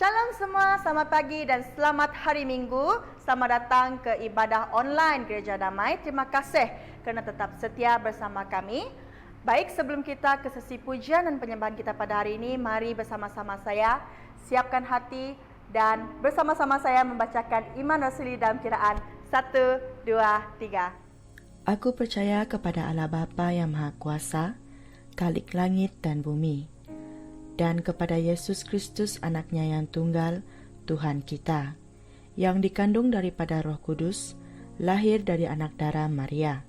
Shalom semua, selamat pagi dan selamat hari Minggu. Selamat datang ke ibadah online Gereja Damai. Terima kasih kerana tetap setia bersama kami. Baik, sebelum kita ke sesi pujian dan penyembahan kita pada hari ini, mari bersama-sama saya siapkan hati dan bersama-sama saya membacakan iman rasuli dalam kiraan 1, 2, 3. Aku percaya kepada Allah Bapa yang Maha Kuasa, Khalik langit dan bumi, dan kepada Yesus Kristus anaknya yang tunggal, Tuhan kita, yang dikandung daripada Roh Kudus, lahir dari anak darah Maria,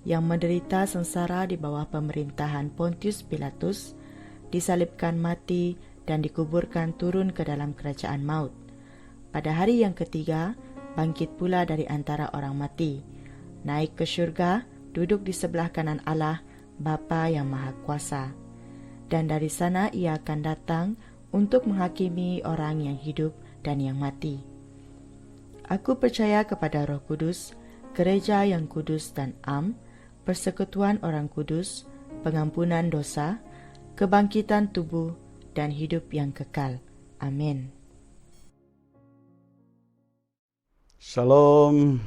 yang menderita sengsara di bawah pemerintahan Pontius Pilatus, disalibkan mati dan dikuburkan turun ke dalam kerajaan maut. Pada hari yang ketiga, bangkit pula dari antara orang mati, naik ke syurga, duduk di sebelah kanan Allah, Bapa yang Maha Kuasa. Dan dari sana ia akan datang untuk menghakimi orang yang hidup dan yang mati. Aku percaya kepada Roh Kudus, gereja yang kudus dan am, persekutuan orang kudus, pengampunan dosa, kebangkitan tubuh, dan hidup yang kekal. Amin. Shalom,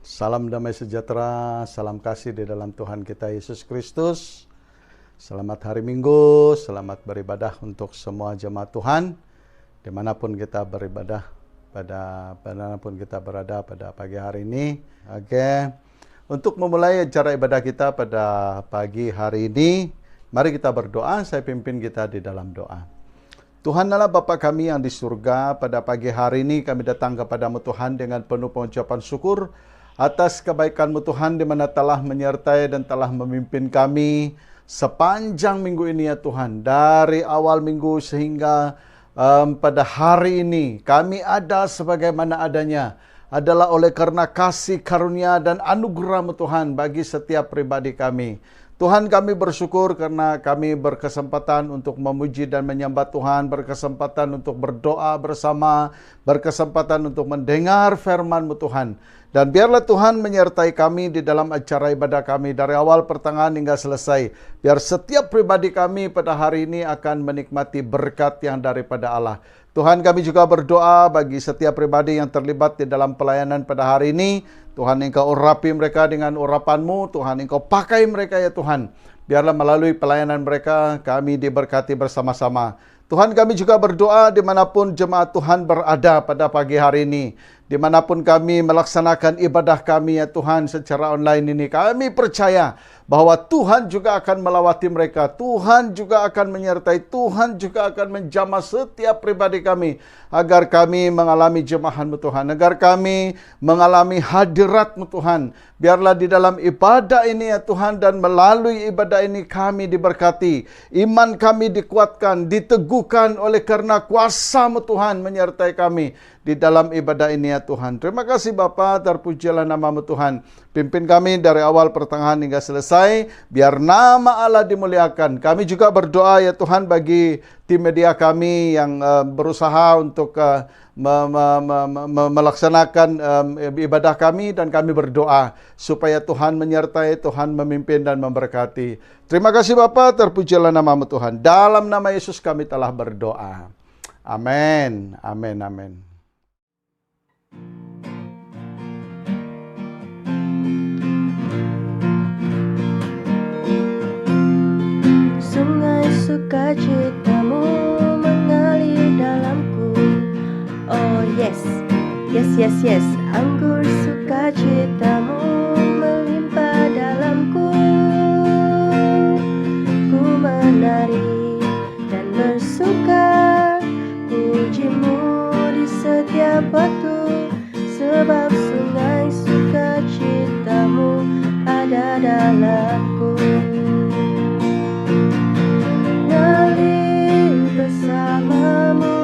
salam damai sejahtera, salam kasih di dalam Tuhan kita Yesus Kristus. Selamat hari Minggu, selamat beribadah untuk semua jemaat Tuhan, dimanapun kita beribadah, dimanapun kita berada pada pagi hari ini. Oke, untuk memulai acara ibadah kita pada pagi hari ini, mari kita berdoa, saya pimpin kita di dalam doa. Tuhan Allah Bapa kami yang di surga, pada pagi hari ini kami datang kepadamu Tuhan dengan penuh pengucapan syukur atas kebaikan-Mu Tuhan, di mana telah menyertai dan telah memimpin kami sepanjang minggu ini ya Tuhan, dari awal minggu sehingga pada hari ini kami ada sebagaimana adanya adalah oleh karena kasih karunia dan anugerah-Mu Tuhan bagi setiap pribadi kami. Tuhan, kami bersyukur karena kami berkesempatan untuk memuji dan menyembah Tuhan, berkesempatan untuk berdoa bersama, berkesempatan untuk mendengar firman-Mu Tuhan. Dan biarlah Tuhan menyertai kami di dalam acara ibadah kami dari awal pertengahan hingga selesai. Biar setiap pribadi kami pada hari ini akan menikmati berkat yang daripada Allah. Tuhan, kami juga berdoa bagi setiap pribadi yang terlibat di dalam pelayanan pada hari ini. Tuhan, Engkau urapi mereka dengan urapan-Mu. Tuhan, Engkau pakai mereka ya Tuhan. Biarlah melalui pelayanan mereka kami diberkati bersama-sama. Tuhan, kami juga berdoa dimanapun jemaat Tuhan berada pada pagi hari ini. Dimanapun kami melaksanakan ibadah kami ya Tuhan secara online ini, kami percaya bahwa Tuhan juga akan melawati mereka, Tuhan juga akan menyertai, Tuhan juga akan menjamah setiap pribadi kami, agar kami mengalami jemahan-Mu Tuhan, agar kami mengalami hadirat-Mu Tuhan. Biarlah di dalam ibadah ini ya Tuhan, dan melalui ibadah ini kami diberkati, iman kami dikuatkan, diteguhkan oleh karena kuasa-Mu Tuhan menyertai kami di dalam ibadah ini ya Tuhan. Terima kasih Bapa, terpujilah nama-Mu Tuhan. Pimpin kami dari awal pertengahan hingga selesai, biar nama Allah dimuliakan. Kami juga berdoa ya Tuhan bagi tim media kami yang berusaha untuk melaksanakan ibadah kami, dan kami berdoa supaya Tuhan menyertai, Tuhan memimpin dan memberkati. Terima kasih Bapa, terpujilah nama-Mu Tuhan. Dalam nama Yesus kami telah berdoa. Amin. Amin. Amin. Sungai sukacitamu mengalir dalamku. Oh yes, yes, yes, yes. Anggur sukacitamu melimpah dalamku. Ku menari dan bersuka, pujimu di setiap waktu, sebab sungai sukacitamu ada dalamku. Mengalir bersamamu,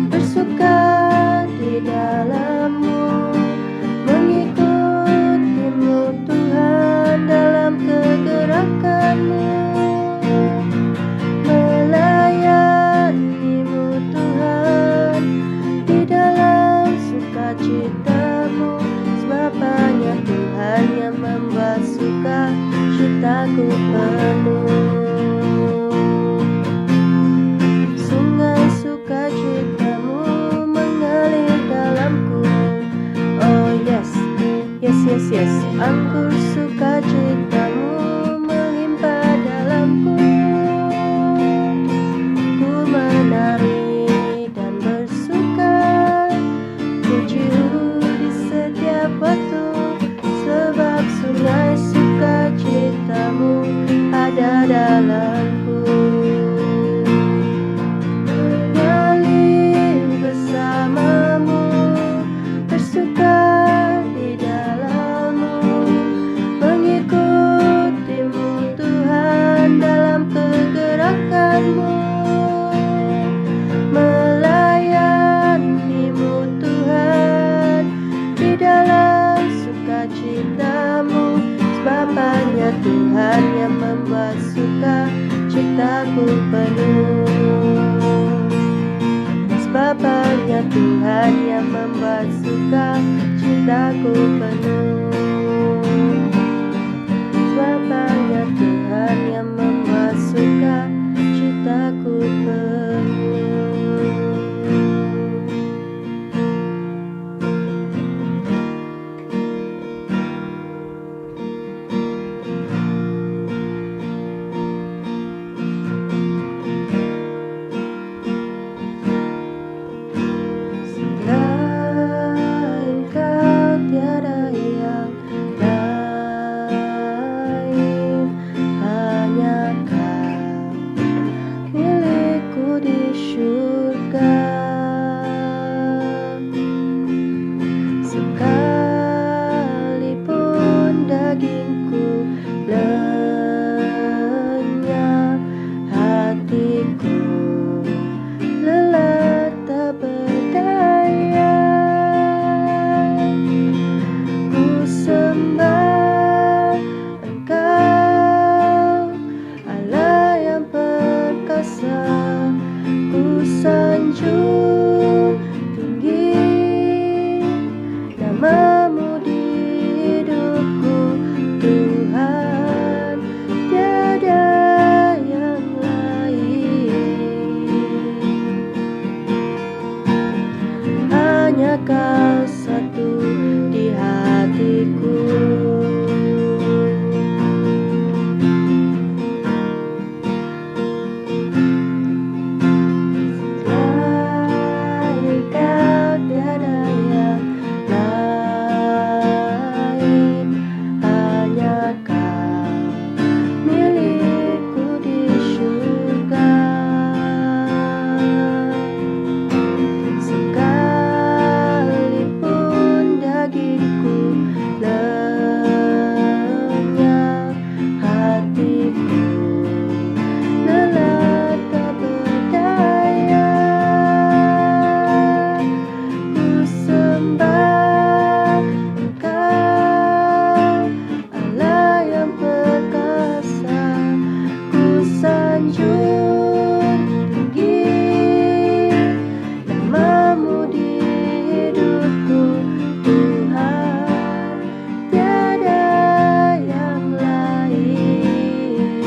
bersuka di dalammu, mengikut Sebabnya Tuhan yang membuat suka cintaku penuh. Sebabnya Tuhan yang membuat suka cintaku penuh. Selain Kau tiada yang lain, hanya Kau milikku di syurga. Sekalipun dagingku lenyap, hatiku lelah tak berdaya. Ku sembah Engkau, Allah yang perkasa. Ku sanjung tinggi namamu di hidupku, Tuhan, tiada yang lain. Hanya Kau satu di hatiku. Selain Kau tiada yang lain, hanya Kau milikku di syurga. Sekalipun dagingku lenyap, hatiku lelah tak berdaya. Ku sembah Engkau, Allah yang perkasa. Ku sanjung tinggi namamu di hidupku, Tuhan, tiada yang lain.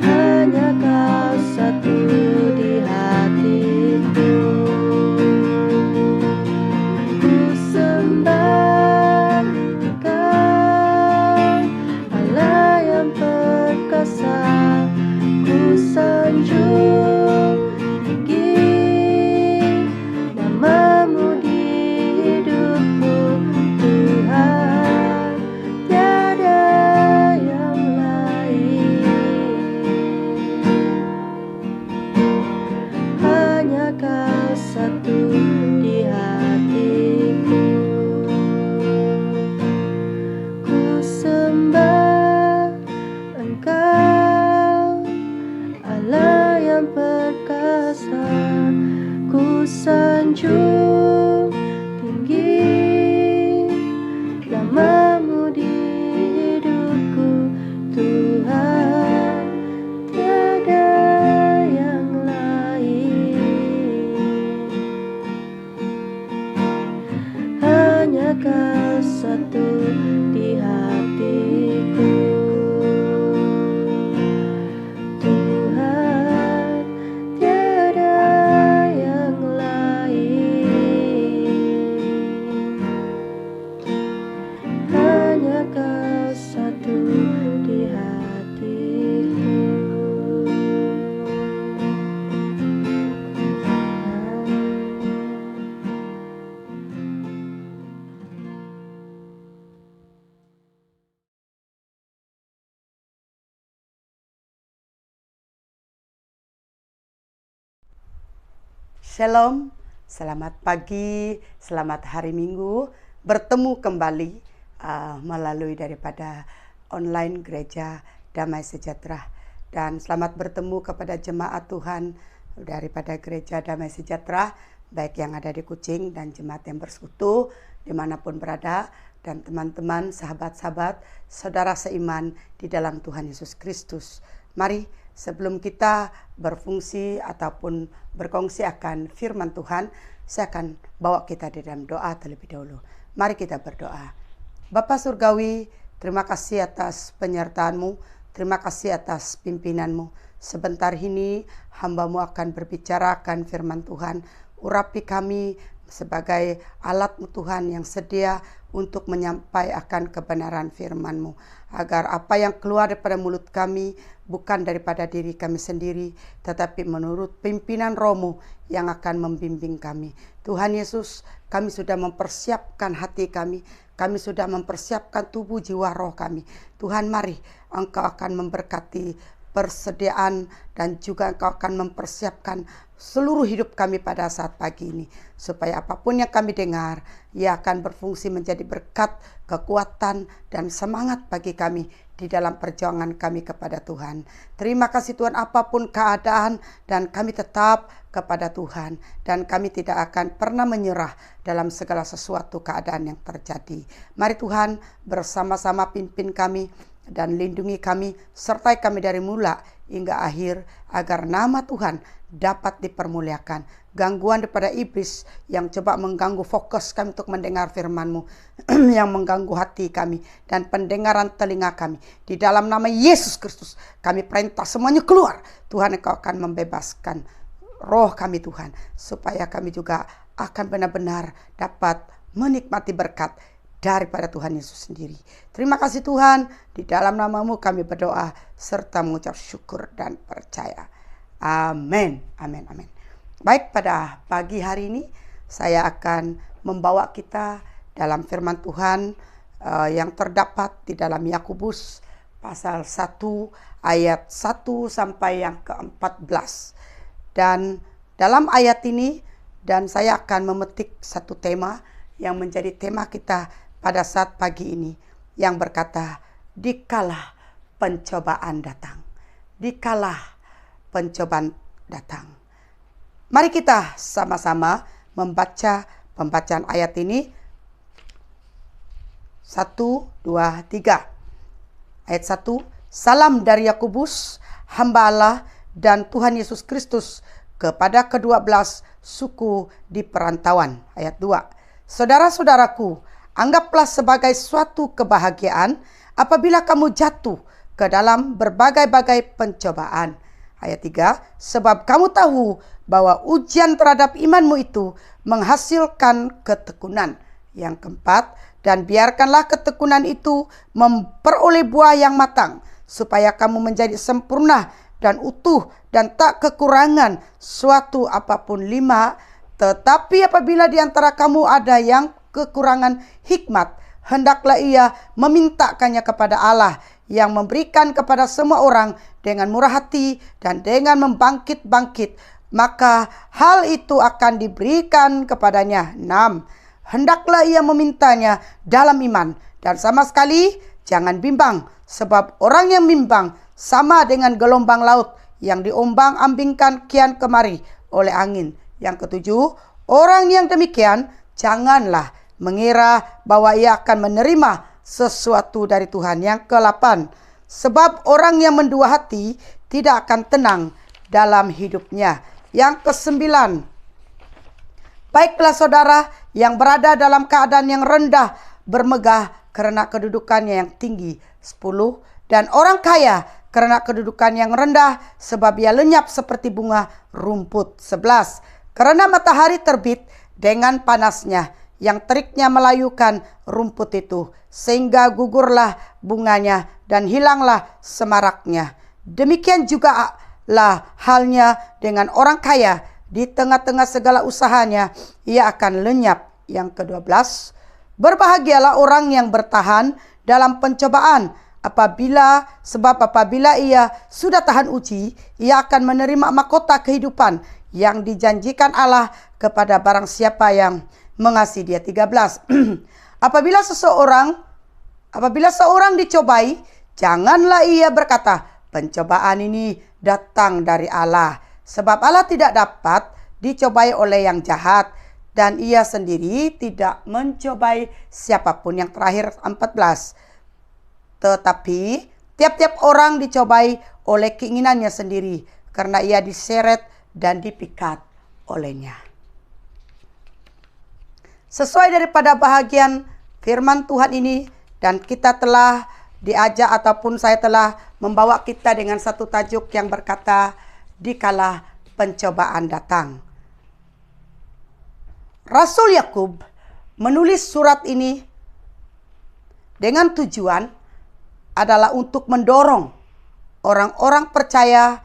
Hanya Kau satu di hatiku. Ku sembah Engkau, Allah yang perkasa. Ku sanjung tinggi namamu di hidupku, Tuhan, tiada yang lain. Hanya Kau satu di hatiku. Ku sembah Engkau, Allah yang perkasa. Ku sanjung tinggi namamu di hidupku, Tuhan, tiada yang lain. Hanya Kau satu di hatiku, Tuhan, tiada yang lain. Hanya Kau satu di hatiku. Shalom, selamat pagi, selamat hari Minggu. Bertemu kembali melalui daripada online Gereja Damai Sejahtera. Dan selamat bertemu kepada jemaat Tuhan daripada Gereja Damai Sejahtera, baik yang ada di Kucing dan jemaat yang bersekutu dimanapun berada, dan teman-teman, sahabat-sahabat, saudara seiman di dalam Tuhan Yesus Kristus. Mari sebelum kita berfungsi ataupun berkongsi akan firman Tuhan, saya akan bawa kita di dalam doa terlebih dahulu. Mari kita berdoa. Bapa Surgawi, terima kasih atas penyertaan-Mu, terima kasih atas pimpinan-Mu. Sebentar ini hamba-Mu akan berbicara akan firman Tuhan. Urapi kami sebagai alat-Mu Tuhan yang sedia untuk menyampaikan kebenaran firman-Mu, agar apa yang keluar daripada mulut kami bukan daripada diri kami sendiri, tetapi menurut pimpinan Roh-Mu yang akan membimbing kami. Tuhan Yesus, kami sudah mempersiapkan hati kami, kami sudah mempersiapkan tubuh, jiwa, roh kami. Tuhan, mari Engkau akan memberkati persediaan dan juga Engkau akan mempersiapkan seluruh hidup kami pada saat pagi ini, supaya apapun yang kami dengar, ia akan berfungsi menjadi berkat, kekuatan, dan semangat bagi kami di dalam perjuangan kami kepada Tuhan. Terima kasih Tuhan, apapun keadaan, dan kami tetap kepada Tuhan, dan kami tidak akan pernah menyerah dalam segala sesuatu keadaan yang terjadi. Mari Tuhan bersama-sama pimpin kami dan lindungi kami, sertai kami dari mula hingga akhir, agar nama Tuhan dapat dipermuliakan. Gangguan daripada iblis yang coba mengganggu fokus kami untuk mendengar firman-Mu, yang mengganggu hati kami dan pendengaran telinga kami, di dalam nama Yesus Kristus kami perintah semuanya keluar. Tuhan, Engkau akan membebaskan roh kami Tuhan, supaya kami juga akan benar-benar dapat menikmati berkat daripada Tuhan Yesus sendiri. Terima kasih Tuhan, di dalam nama-Mu kami berdoa serta mengucap syukur dan percaya. Amin, amin, amin. Baik, pada pagi hari ini saya akan membawa kita dalam firman Tuhan yang terdapat di dalam Yakobus pasal 1 ayat 1 sampai yang ke-14. Dan dalam ayat ini, dan saya akan memetik satu tema yang menjadi tema kita pada saat pagi ini, yang berkata, dikala pencobaan datang. Dikala pencobaan datang. Mari kita sama-sama membaca pembacaan ayat ini. 1, 2, 3. Ayat 1. Salam dari Yakobus, hamba Allah dan Tuhan Yesus Kristus, kepada ke-12 suku di perantauan. Ayat 2. Saudara-saudaraku, anggaplah sebagai suatu kebahagiaan apabila kamu jatuh ke dalam berbagai-bagai pencobaan. Ayat 3, sebab kamu tahu bahwa ujian terhadap imanmu itu menghasilkan ketekunan. Yang keempat, dan biarkanlah ketekunan itu memperoleh buah yang matang, supaya kamu menjadi sempurna dan utuh dan tak kekurangan suatu apapun. 5, tetapi apabila di antara kamu ada yang kekurangan hikmat, hendaklah ia memintakannya kepada Allah, yang memberikan kepada semua orang dengan murah hati dan dengan membangkit-bangkit, maka hal itu akan diberikan kepadanya. 6, hendaklah ia memintanya dalam iman, dan sama sekali jangan bimbang, sebab orang yang bimbang sama dengan gelombang laut yang diombang-ambingkan kian kemari oleh angin. Yang ke-7, orang yang demikian janganlah mengira bahwa ia akan menerima sesuatu dari Tuhan. Yang ke-8, sebab orang yang mendua hati tidak akan tenang dalam hidupnya. Yang ke-9, baiklah saudara yang berada dalam keadaan yang rendah bermegah karena kedudukannya yang tinggi. 10, dan orang kaya karena kedudukan yang rendah, sebab ia lenyap seperti bunga rumput. 11, karena matahari terbit dengan panasnya yang teriknya melayukan rumput itu, sehingga gugurlah bunganya dan hilanglah semaraknya. Demikian juga lah halnya dengan orang kaya, di tengah-tengah segala usahanya ia akan lenyap. Yang ke-12, berbahagialah orang yang bertahan dalam pencobaan, sebab apabila ia sudah tahan uji, ia akan menerima mahkota kehidupan yang dijanjikan Allah kepada barang siapa yang mengasihi Dia. 13, apabila seorang dicobai, janganlah ia berkata, pencobaan ini datang dari Allah, sebab Allah tidak dapat dicobai oleh yang jahat, dan ia sendiri tidak mencobai siapapun. Yang terakhir 14, tetapi Tiap-tiap orang dicobai oleh keinginannya sendiri karena ia diseret dan dipikat olehnya. Sesuai daripada bahagian firman Tuhan ini, dan kita telah diajak ataupun saya telah membawa kita dengan satu tajuk yang berkata, dikala pencobaan datang. Rasul Yakub menulis surat ini dengan tujuan adalah untuk mendorong orang-orang percaya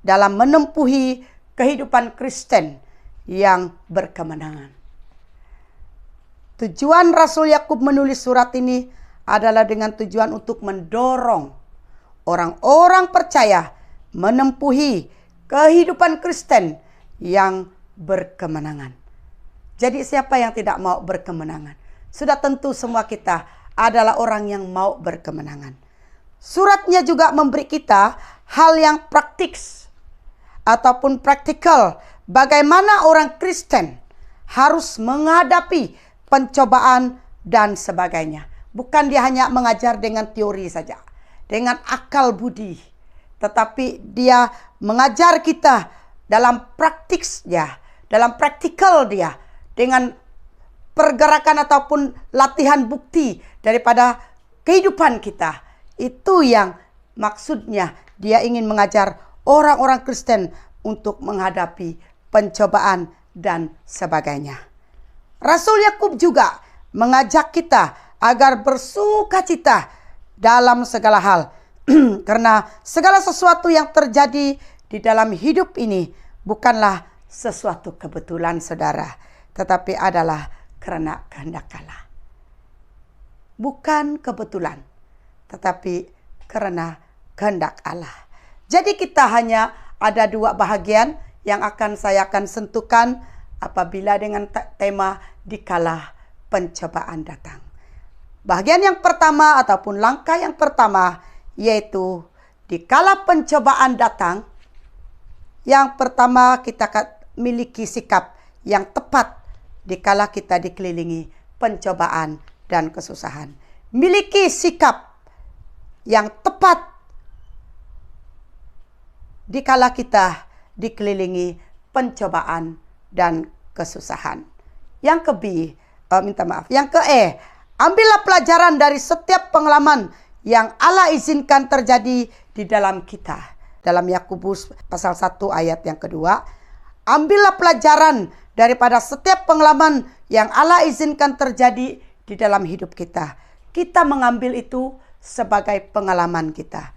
dalam menempuhi kehidupan Kristen yang berkemenangan. Tujuan Rasul Yakub menulis surat ini adalah dengan tujuan untuk mendorong orang-orang percaya menempuhi kehidupan Kristen yang berkemenangan. Jadi siapa yang tidak mau berkemenangan? Sudah tentu semua kita adalah orang yang mau berkemenangan. Suratnya juga memberi kita hal yang praktis ataupun praktikal. Bagaimana orang Kristen harus menghadapi pencobaan dan sebagainya. Bukan dia hanya mengajar dengan teori saja, dengan akal budi. Tetapi dia mengajar kita dalam praktiknya, dalam praktikal dia. Dengan pergerakan ataupun latihan bukti daripada kehidupan kita. Itu yang maksudnya dia ingin mengajar orang-orang Kristen untuk menghadapi pencobaan dan sebagainya. Rasul Yakub juga mengajak kita agar bersukacita dalam segala hal. Karena segala sesuatu yang terjadi di dalam hidup ini bukanlah sesuatu kebetulan, saudara, tetapi adalah karena kehendak Allah. Bukan kebetulan, tetapi karena kehendak Allah. Jadi kita hanya ada dua bahagian yang saya akan sentuhkan apabila dengan tema dikala pencobaan datang. Bahagian yang pertama ataupun langkah yang pertama yaitu dikala pencobaan datang. Yang pertama kita miliki sikap yang tepat dikala kita dikelilingi pencobaan dan kesusahan. Miliki sikap yang tepat dikala kita dikelilingi pencobaan dan kesusahan. Yang Yang ambillah pelajaran dari setiap pengalaman yang Allah izinkan terjadi di dalam kita. Dalam Yakobus pasal 1 ayat yang kedua, ambillah pelajaran daripada setiap pengalaman yang Allah izinkan terjadi di dalam hidup kita. Kita mengambil itu sebagai pengalaman kita.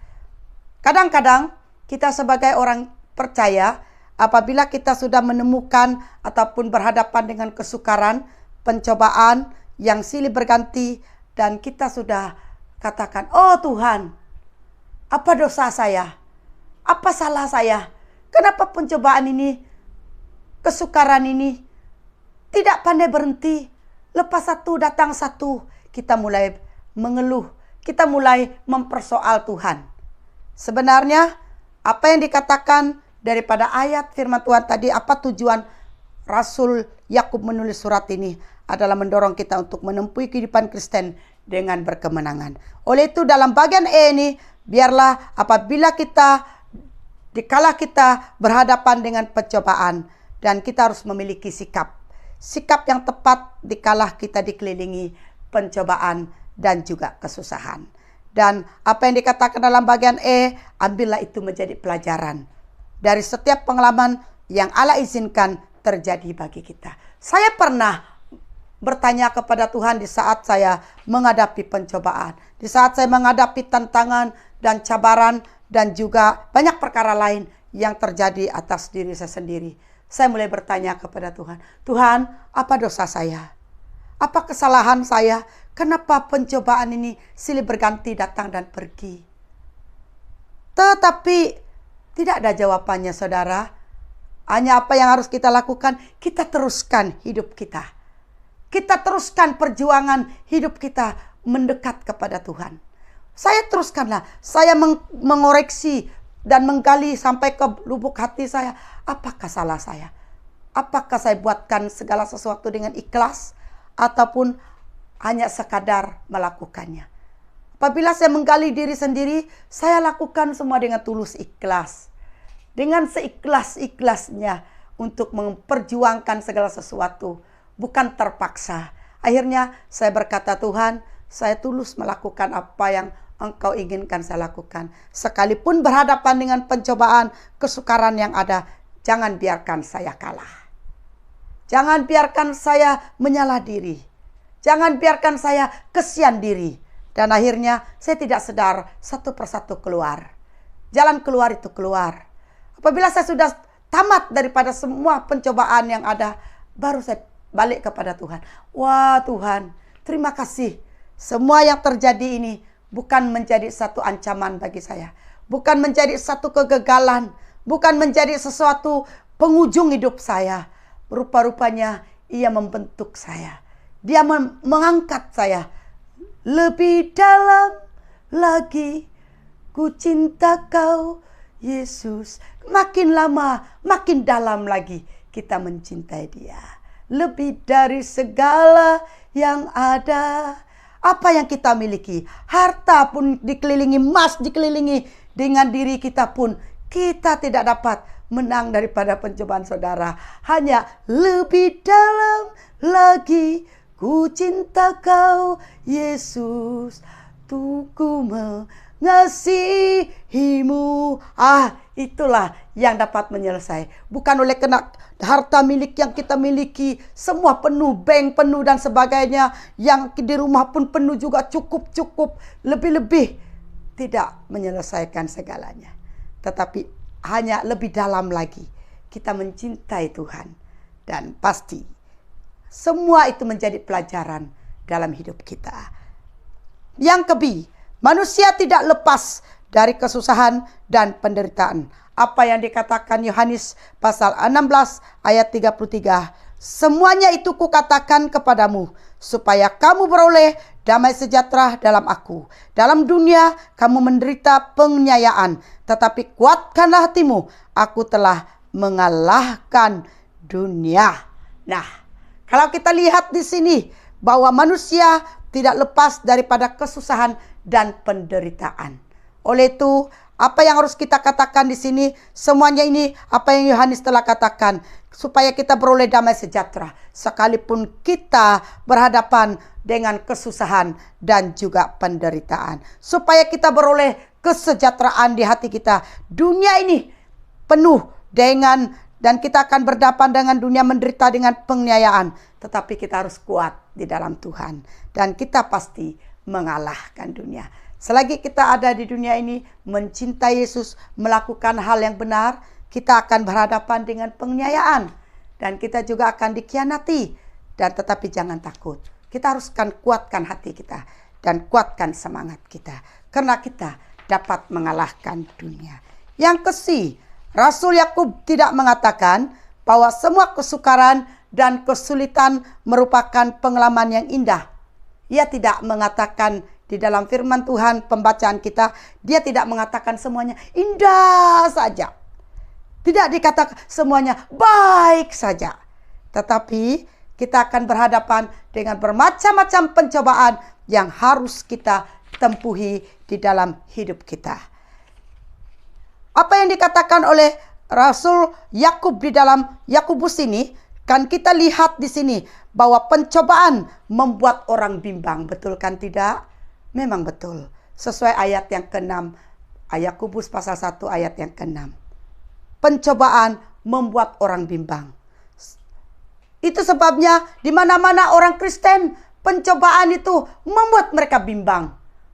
Kadang-kadang kita sebagai orang percaya, apabila kita sudah menemukan ataupun berhadapan dengan kesukaran, pencobaan yang silih berganti, dan kita sudah katakan, oh Tuhan, apa dosa saya? Apa salah saya? Kenapa pencobaan ini, kesukaran ini tidak pandai berhenti? Lepas satu datang satu, kita mulai mengeluh, kita mulai mempersoal Tuhan. Sebenarnya apa yang dikatakan daripada ayat firman Tuhan tadi, apa tujuan Rasul Yakub menulis surat ini adalah mendorong kita untuk menempuhi kehidupan Kristen dengan berkemenangan. Oleh itu dalam bagian E ini, biarlah apabila dikala kita berhadapan dengan pencobaan, dan kita harus memiliki sikap yang tepat dikala kita dikelilingi pencobaan dan juga kesusahan. Dan apa yang dikatakan dalam bagian E, ambillah itu menjadi pelajaran dari setiap pengalaman yang Allah izinkan terjadi bagi kita. Saya pernah bertanya kepada Tuhan di saat saya menghadapi pencobaan, di saat saya menghadapi tantangan dan cabaran dan juga banyak perkara lain yang terjadi atas diri saya sendiri. Saya mulai bertanya kepada Tuhan, Tuhan, apa dosa saya? Apa kesalahan saya? Kenapa pencobaan ini silih berganti datang dan pergi? Tetapi tidak ada jawabannya, saudara. Hanya apa yang harus kita lakukan, kita teruskan hidup kita. Kita teruskan perjuangan hidup kita mendekat kepada Tuhan. Saya teruskanlah, saya mengoreksi dan menggali sampai ke lubuk hati saya. Apakah salah saya? Apakah saya buatkan segala sesuatu dengan ikhlas ataupun hanya sekadar melakukannya? Apabila saya menggali diri sendiri, saya lakukan semua dengan tulus ikhlas. Dengan seikhlas-ikhlasnya untuk memperjuangkan segala sesuatu, bukan terpaksa. Akhirnya saya berkata, Tuhan, saya tulus melakukan apa yang Engkau inginkan saya lakukan. Sekalipun berhadapan dengan pencobaan, kesukaran yang ada, jangan biarkan saya kalah. Jangan biarkan saya menyalah diri. Jangan biarkan saya kesian diri. Dan akhirnya saya tidak sadar satu persatu keluar. Jalan keluar itu keluar. Apabila saya sudah tamat daripada semua pencobaan yang ada, baru saya balik kepada Tuhan. Wah Tuhan, terima kasih. Semua yang terjadi ini bukan menjadi satu ancaman bagi saya. Bukan menjadi satu kegagalan. Bukan menjadi sesuatu penghujung hidup saya. Rupa-rupanya ia membentuk saya. Dia mengangkat saya. Lebih dalam lagi ku cinta kau Yesus. Makin lama makin dalam lagi kita mencintai dia. Lebih dari segala yang ada. Apa yang kita miliki, harta pun dikelilingi, emas dikelilingi, dengan diri kita pun kita tidak dapat menang daripada pencobaan saudara. Hanya lebih dalam lagi ku cinta kau Yesus, ku mengasihimu. Itulah yang dapat menyelesaikan. Bukan oleh kena harta milik yang kita miliki, semua penuh, bank penuh dan sebagainya. Yang di rumah pun penuh juga, cukup. Lebih-lebih tidak menyelesaikan segalanya. Tetapi hanya lebih dalam lagi kita mencintai Tuhan. Dan pasti semua itu menjadi pelajaran dalam hidup kita. Yang manusia tidak lepas dari kesusahan dan penderitaan. Apa yang dikatakan Yohanes pasal 16 ayat 33. Semuanya itu kukatakan kepadamu, supaya kamu beroleh damai sejahtera dalam aku. Dalam dunia kamu menderita penganiayaan, tetapi kuatkanlah hatimu, aku telah mengalahkan dunia. Nah, kalau kita lihat di sini bahwa manusia tidak lepas daripada kesusahan dan penderitaan. Oleh itu, apa yang harus kita katakan di sini? Semuanya ini apa yang Yohanes telah katakan, supaya kita beroleh damai sejahtera sekalipun kita berhadapan dengan kesusahan dan juga penderitaan. Supaya kita beroleh kesejahteraan di hati kita. Dunia ini penuh dengan, dan kita akan berhadapan dengan dunia menderita dengan penganiayaan. Tetapi kita harus kuat di dalam Tuhan. Dan kita pasti mengalahkan dunia. Selagi kita ada di dunia ini, mencintai Yesus, melakukan hal yang benar, kita akan berhadapan dengan penganiayaan. Dan kita juga akan dikhianati. Dan tetapi jangan takut. Kita haruskan kuatkan hati kita. Dan kuatkan semangat kita. Karena kita dapat mengalahkan dunia. Yang Rasul Yakub tidak mengatakan bahwa semua kesukaran dan kesulitan merupakan pengalaman yang indah. Ia tidak mengatakan di dalam firman Tuhan pembacaan kita, dia tidak mengatakan semuanya indah saja. Tidak dikatakan semuanya baik saja. Tetapi kita akan berhadapan dengan bermacam-macam pencobaan yang harus kita tempuhi di dalam hidup kita. Apa yang dikatakan oleh Rasul Yakub di dalam Yakobus ini, kan kita lihat di sini bahwa pencobaan membuat orang bimbang, betul kan tidak? Memang betul. Sesuai ayat yang ke-6, Yakobus pasal 1 ayat yang ke-6. Pencobaan membuat orang bimbang. Itu sebabnya di mana-mana orang Kristen, pencobaan itu membuat mereka bimbang.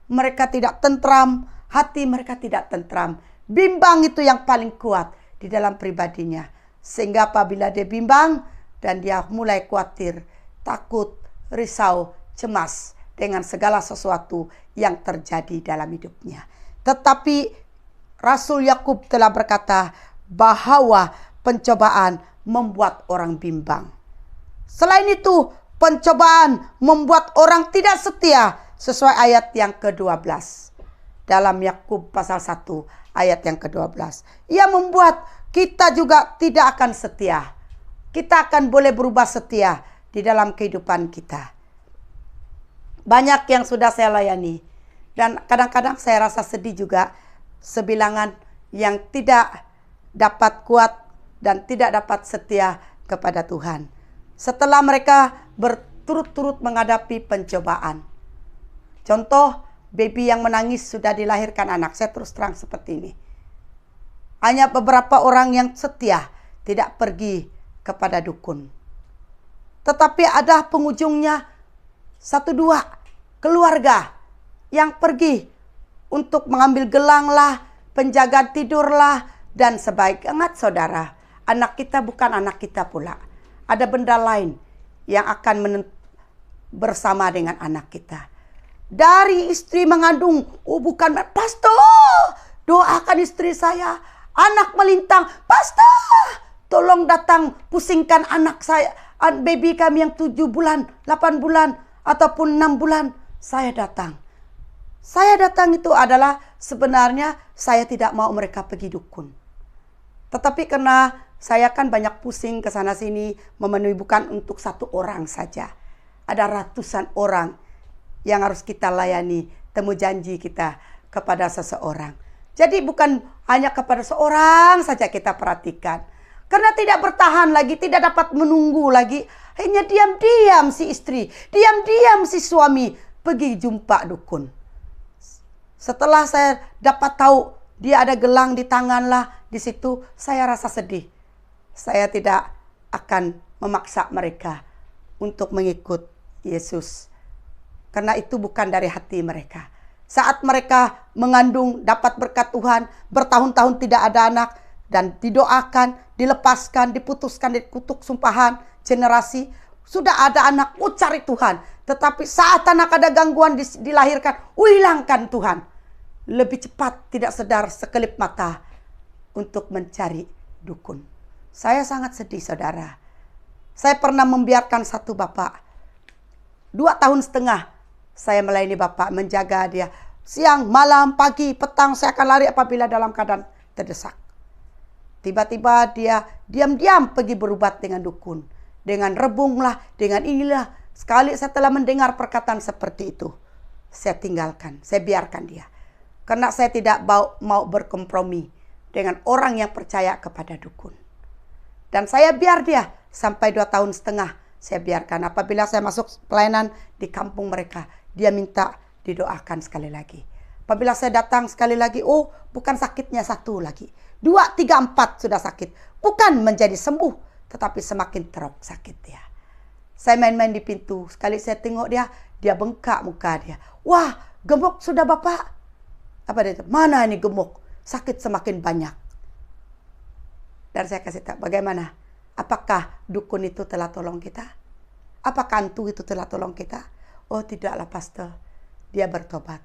Mereka tidak tentram, hati mereka tidak tentram. Bimbang itu yang paling kuat di dalam pribadinya. Sehingga apabila dia bimbang dan dia mulai khawatir, takut, risau, cemas dengan segala sesuatu yang terjadi dalam hidupnya. Tetapi Rasul Yakub telah berkata bahwa pencobaan membuat orang bimbang. Selain itu, pencobaan membuat orang tidak setia sesuai ayat yang ke-12. Dalam Yakub pasal 1 ayat yang ke-12. Ia membuat kita juga tidak akan setia. Kita akan boleh berubah setia di dalam kehidupan kita. Banyak yang sudah saya layani. Dan kadang-kadang saya rasa sedih juga, sebilangan yang tidak dapat kuat dan tidak dapat setia kepada Tuhan. Setelah mereka berturut-turut menghadapi pencobaan. Contoh, baby yang menangis sudah dilahirkan anak. Saya terus terang seperti ini. Hanya beberapa orang yang setia tidak pergi kepada dukun. Tetapi ada pengunjungnya 1-2 keluarga yang pergi untuk mengambil gelang lah, penjaga tidur lah, dan sebaik. Ingat saudara, anak kita bukan anak kita pula. Ada benda lain yang akan bersama dengan anak kita. Dari istri mengandung, oh bukan, pastor, doakan istri saya, anak melintang, pastor, tolong datang pusingkan anak saya, baby kami yang 7 bulan, 8 bulan, ataupun 6 bulan, saya datang. Saya datang itu adalah sebenarnya saya tidak mau mereka pergi dukun. Tetapi karena saya kan banyak pusing ke sana sini, memenuhi bukan untuk 1 orang saja. Ada ratusan orang yang harus kita layani, temu janji kita kepada seseorang. Jadi bukan hanya kepada seorang saja kita perhatikan. Karena tidak bertahan lagi, tidak dapat menunggu lagi. Hanya diam-diam si istri, diam-diam si suami pergi jumpa dukun. Setelah saya dapat tahu dia ada gelang di tangan lah, di situ saya rasa sedih. Saya tidak akan memaksa mereka untuk mengikut Yesus. Karena itu bukan dari hati mereka. Saat mereka mengandung dapat berkat Tuhan, bertahun-tahun tidak ada anak, dan didoakan, dilepaskan, diputuskan, dikutuk sumpahan generasi, sudah ada anak, cari Tuhan. Tetapi saat anak ada gangguan dilahirkan, hilangkan Tuhan. Lebih cepat tidak sedar sekelip mata untuk mencari dukun. Saya sangat sedih saudara. Saya pernah membiarkan satu bapak. 2 tahun setengah saya melayani bapak, menjaga dia. Siang, malam, pagi, petang saya akan lari apabila dalam keadaan terdesak. Tiba-tiba dia diam-diam pergi berubat dengan dukun. Dengan rebung lah, dengan inilah. Sekali saya telah mendengar perkataan seperti itu, saya tinggalkan, saya biarkan dia. Karena saya tidak mau berkompromi dengan orang yang percaya kepada dukun. Dan saya biar dia sampai 2 tahun setengah. Saya biarkan. Apabila saya masuk pelayanan di kampung mereka, dia minta didoakan sekali lagi. Apabila saya datang sekali lagi, oh bukan sakitnya 1 lagi. 2, 3, 4 sudah sakit. Bukan menjadi sembuh, tetapi semakin teruk sakit dia. Saya main-main di pintu. Sekali saya tengok dia bengkak muka dia. Wah, gemuk sudah bapak. Apa dia? Mana ini gemuk? Sakit semakin banyak. Dan saya kasih tahu, bagaimana? Apakah dukun itu telah tolong kita? Apakah hantu itu telah tolong kita? Oh tidaklah pastor. Dia bertobat.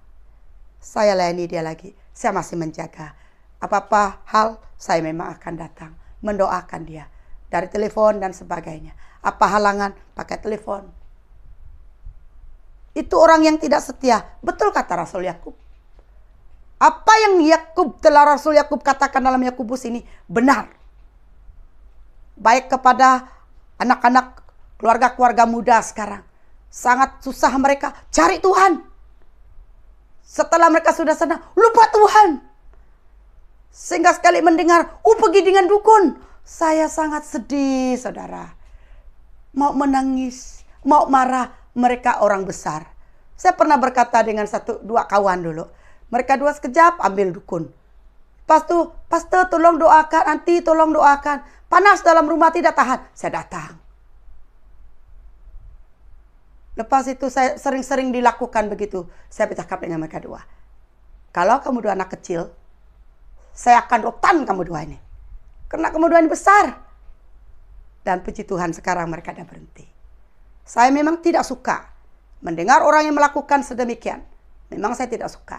Saya layani dia lagi. Saya masih menjaga. Apa-apa hal saya memang akan datang. Mendoakan dia. Dari telepon dan sebagainya. Apa halangan? Pakai telepon. Itu orang yang tidak setia. Betul kata Rasul Yakub. Apa yang Rasul Yakub katakan dalam Yakobus ini benar. Baik kepada anak-anak, keluarga-keluarga muda sekarang. Sangat susah mereka cari Tuhan. Setelah mereka sudah senang, lupa Tuhan. Sehingga sekali mendengar, pergi dengan dukun. Saya sangat sedih, saudara. Mau menangis, mau marah, mereka orang besar. Saya pernah berkata dengan 1-2 kawan dulu. Mereka 2 sekejap ambil dukun. Pastor tolong doakan, anti tolong doakan. Panas dalam rumah tidak tahan. Saya datang. Lepas itu saya sering-sering dilakukan begitu. Saya bercakap dengan mereka 2. Kalau kamu 2 anak kecil, saya akan rotan kamu 2 ini. Karena kamu 2 ini besar. Dan puji Tuhan sekarang mereka sudah berhenti. Saya memang tidak suka mendengar orang yang melakukan sedemikian. Memang saya tidak suka.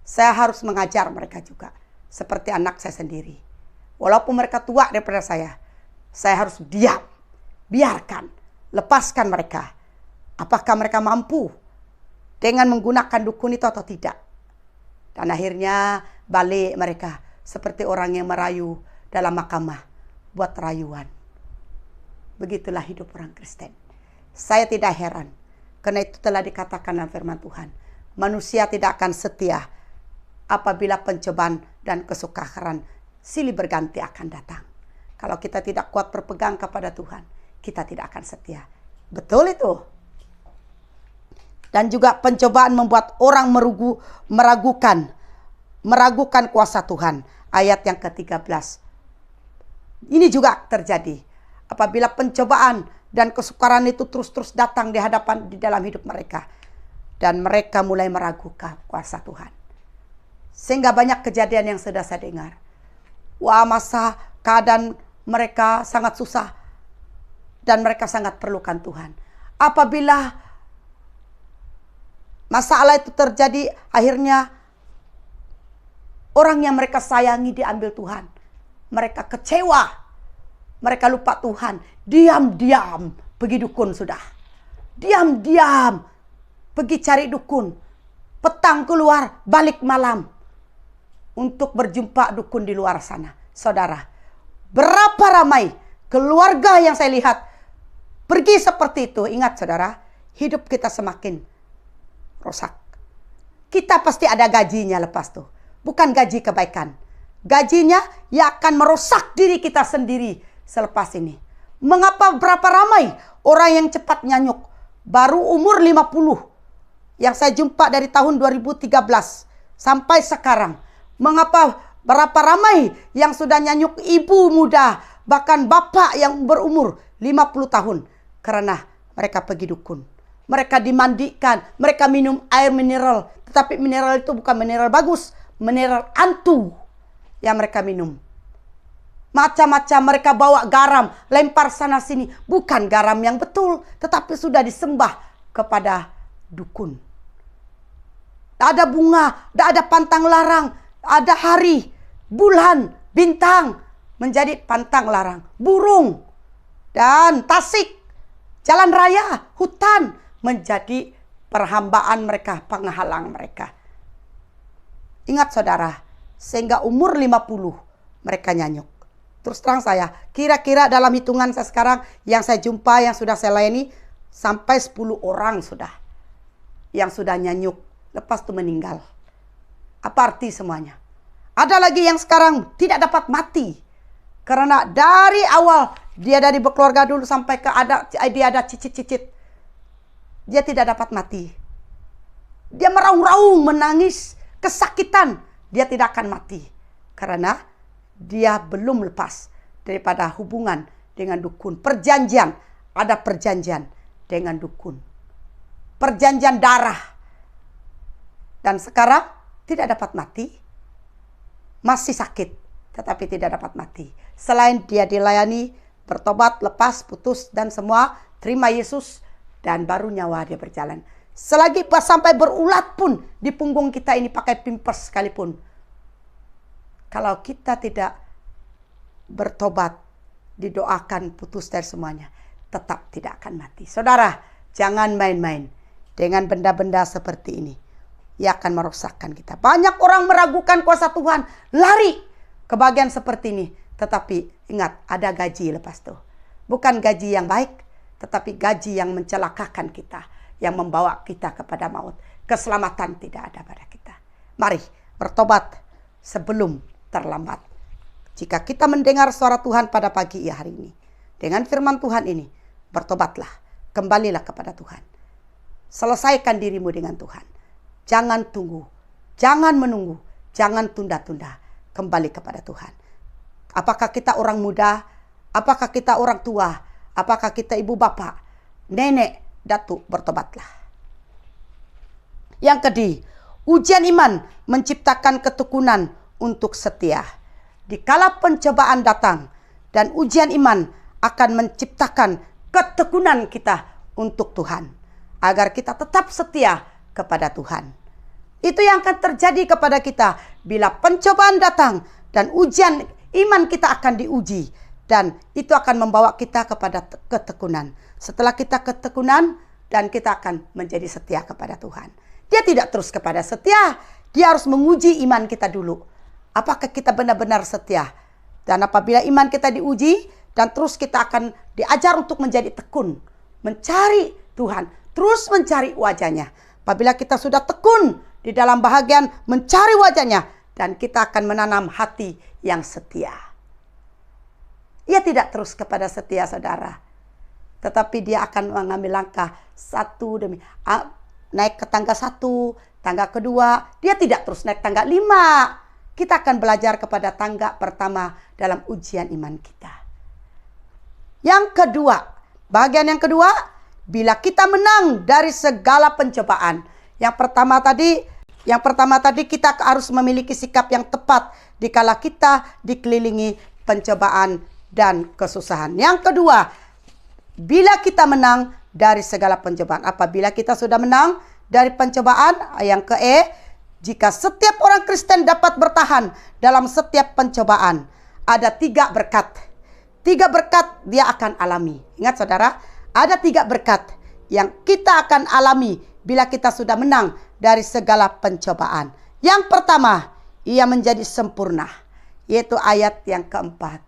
Saya harus mengajar mereka juga. Seperti anak saya sendiri. Walaupun mereka tua daripada saya harus diam. Biarkan. Lepaskan mereka. Apakah mereka mampu dengan menggunakan dukun itu atau tidak. Dan akhirnya balik mereka. Seperti orang yang merayu dalam mahkamah. Buat rayuan. Begitulah hidup orang Kristen. Saya tidak heran. Karena itu telah dikatakan dalam firman Tuhan. manusia tidak akan setia apabila pencobaan dan kesukaran silih berganti akan datang. Kalau kita tidak kuat berpegang kepada Tuhan, kita tidak akan setia. Betul itu. Dan juga pencobaan membuat orang meragukan kuasa Tuhan. Ayat yang ke-13. Ini juga terjadi apabila pencobaan dan kesukaran itu terus-terus datang di dalam hidup mereka. Dan mereka mulai meragukan kuasa Tuhan. Sehingga banyak kejadian yang sudah saya dengar. Wah, masa keadaan mereka sangat susah. Dan mereka sangat perlukan Tuhan. Apabila masalah itu terjadi, akhirnya orang yang mereka sayangi diambil Tuhan. Mereka kecewa. Mereka lupa Tuhan. Diam-diam pergi dukun sudah. Diam-diam pergi cari dukun. Petang keluar, balik malam. Untuk berjumpa dukun di luar sana. Saudara, berapa ramai keluarga yang saya lihat pergi seperti itu. Ingat saudara, hidup kita semakin rusak. Kita pasti ada gajinya lepas tuh. Bukan gaji kebaikan. Gajinya yang akan merusak diri kita sendiri selepas ini. Mengapa berapa ramai orang yang cepat nyanyuk? Baru umur 50. Yang saya jumpa dari tahun 2013 sampai sekarang. Mengapa berapa ramai yang sudah nyanyuk ibu muda, bahkan bapak yang berumur 50 tahun. Karena mereka pergi dukun. Mereka dimandikan, mereka minum air mineral. Tetapi mineral itu bukan mineral bagus, mineral antu yang mereka minum. Macam-macam mereka bawa garam, lempar sana sini. Bukan garam yang betul, tetapi sudah disembah kepada dukun. Tak ada bunga, tak ada pantang larang. Ada hari, bulan, bintang menjadi pantang larang. Burung dan tasik, jalan raya, hutan menjadi perhambaan mereka, penghalang mereka. Ingat saudara, sehingga umur 50 mereka nyanyuk. Terus terang saya, kira-kira dalam hitungan saya sekarang yang saya jumpa, yang sudah saya layani, sampai 10 orang sudah. Yang sudah nyanyuk, lepas itu meninggal. Apa arti semuanya? Ada lagi yang sekarang tidak dapat mati. Karena dari awal, dia dari berkeluarga dulu sampai dia ada cicit-cicit. Dia tidak dapat mati. Dia meraung-raung, menangis, kesakitan. Dia tidak akan mati. Karena dia belum lepas daripada hubungan dengan dukun. Perjanjian, ada perjanjian dengan dukun. Perjanjian darah. Dan sekarang tidak dapat mati. Masih sakit, tetapi tidak dapat mati. Selain dia dilayani, bertobat, lepas, putus, dan semua, terima Yesus, dan baru nyawa dia berjalan. Selagi sampai berulat pun di punggung kita ini pakai pimpers sekalipun. Kalau kita tidak bertobat, didoakan putus dari semuanya, tetap tidak akan mati. Saudara, jangan main-main dengan benda-benda seperti ini. Ia akan merusakkan kita. Banyak orang meragukan kuasa Tuhan, lari ke bagian seperti ini. Tetapi ingat, ada gaji lepas itu. Bukan gaji yang baik, tetapi gaji yang mencelakakan kita, yang membawa kita kepada maut. Keselamatan tidak ada pada kita. Mari bertobat sebelum terlambat. Jika kita mendengar suara Tuhan pada pagi hari ini, dengan firman Tuhan ini, bertobatlah, kembalilah kepada Tuhan. Selesaikan dirimu dengan Tuhan. Jangan tunggu, jangan menunggu, jangan tunda-tunda. Kembali kepada Tuhan. Apakah kita orang muda, apakah kita orang tua, apakah kita ibu bapak, nenek, datuk, bertobatlah. Yang kedua, ujian iman menciptakan ketekunan untuk setia. Dikala pencobaan datang dan ujian iman akan menciptakan ketekunan kita untuk Tuhan. Agar kita tetap setia kepada Tuhan. Itu yang akan terjadi kepada kita bila pencobaan datang dan ujian iman kita akan diuji. Dan itu akan membawa kita kepada ketekunan. Setelah kita ketekunan dan kita akan menjadi setia kepada Tuhan. Dia tidak terus kepada setia. Dia harus menguji iman kita dulu. Apakah kita benar-benar setia? Dan apabila iman kita diuji dan terus kita akan diajar untuk menjadi tekun. Mencari Tuhan. Terus mencari wajahnya. Apabila kita sudah tekun di dalam bahagian mencari wajahnya, dan kita akan menanam hati yang setia. Ia tidak terus kepada setia, saudara, tetapi dia akan mengambil langkah satu demi naik ke tangga 1, tangga kedua. Dia tidak terus naik tangga 5. Kita akan belajar kepada tangga pertama dalam ujian iman kita. Yang kedua, bagian yang kedua, bila kita menang dari segala pencobaan. Yang pertama tadi kita harus memiliki sikap yang tepat dikala kita dikelilingi pencobaan dan kesusahan. Yang kedua, bila kita menang dari segala pencobaan. Apabila kita sudah menang dari pencobaan, yang ke E, jika setiap orang Kristen dapat bertahan dalam setiap pencobaan, ada 3 berkat. 3 berkat dia akan alami. Ingat saudara, ada 3 berkat yang kita akan alami bila kita sudah menang dari segala pencobaan. Yang pertama, ia menjadi sempurna, yaitu ayat yang keempat.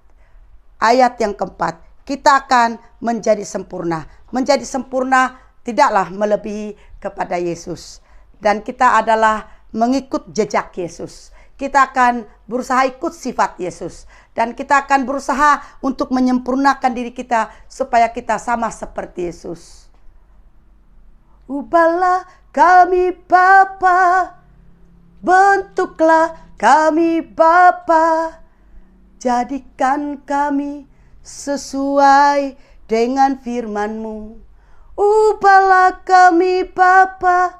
Ayat yang keempat, kita akan menjadi sempurna. Menjadi sempurna tidaklah melebihi kepada Yesus. Dan kita adalah mengikut jejak Yesus. Kita akan berusaha ikut sifat Yesus. Dan kita akan berusaha untuk menyempurnakan diri kita supaya kita sama seperti Yesus. Ubahlah kami Bapa, bentuklah kami Bapa, jadikan kami sesuai dengan firman-Mu. Ubahlah kami Bapa,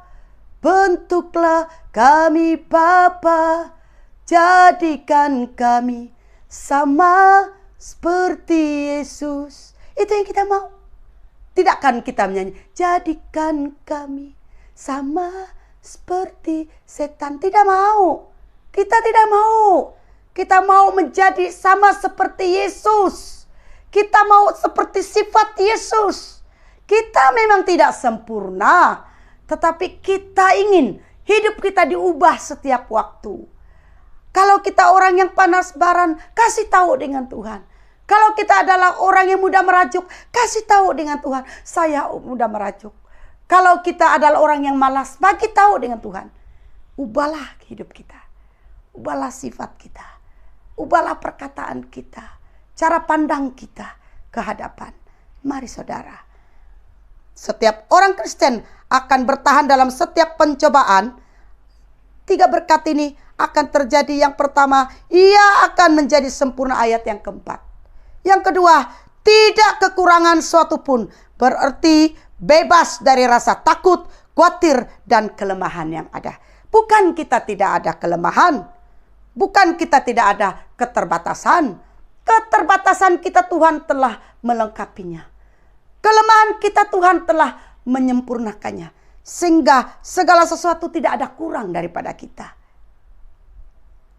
bentuklah kami Bapa, jadikan kami sama seperti Yesus. Itu yang kita mau. Tidak akan kita menyanyi, jadikan kami sama seperti setan. Tidak mau. Kita tidak mau. Kita mau menjadi sama seperti Yesus. Kita mau seperti sifat Yesus. Kita memang tidak sempurna, tetapi kita ingin hidup kita diubah setiap waktu. Kalau kita orang yang panas baran, kasih tahu dengan Tuhan. Kalau kita adalah orang yang mudah merajuk, kasih tahu dengan Tuhan, saya mudah merajuk. Kalau kita adalah orang yang malas, bagi tahu dengan Tuhan. Ubahlah hidup kita. Ubahlah sifat kita. Ubahlah perkataan kita. Cara pandang kita ke hadapan. Mari saudara. Setiap orang Kristen akan bertahan dalam setiap pencobaan. 3 berkat ini akan terjadi. Yang pertama, ia akan menjadi sempurna, ayat yang keempat. Yang kedua, tidak kekurangan suatu pun, berarti bebas dari rasa takut, khawatir, dan kelemahan yang ada. Bukan kita tidak ada kelemahan, bukan kita tidak ada keterbatasan. Keterbatasan kita Tuhan telah melengkapinya. Kelemahan kita Tuhan telah menyempurnakannya. Sehingga segala sesuatu tidak ada kurang daripada kita.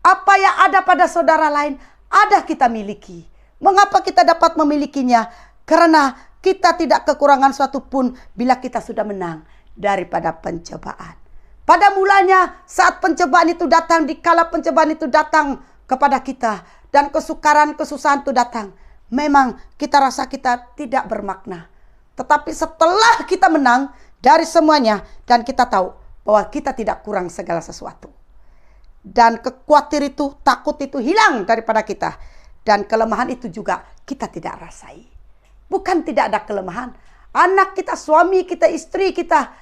Apa yang ada pada saudara lain, ada kita miliki. Mengapa kita dapat memilikinya? Karena kita tidak kekurangan suatu pun bila kita sudah menang daripada pencobaan. Pada mulanya saat pencobaan itu datang, dikala pencobaan itu datang kepada kita, dan kesukaran, kesusahan itu datang, memang kita rasa kita tidak bermakna. Tetapi setelah kita menang dari semuanya, dan kita tahu bahwa kita tidak kurang segala sesuatu, dan kekhawatiran itu, takut itu hilang daripada kita, dan kelemahan itu juga kita tidak rasai. Bukan tidak ada kelemahan. Anak kita, suami kita, istri kita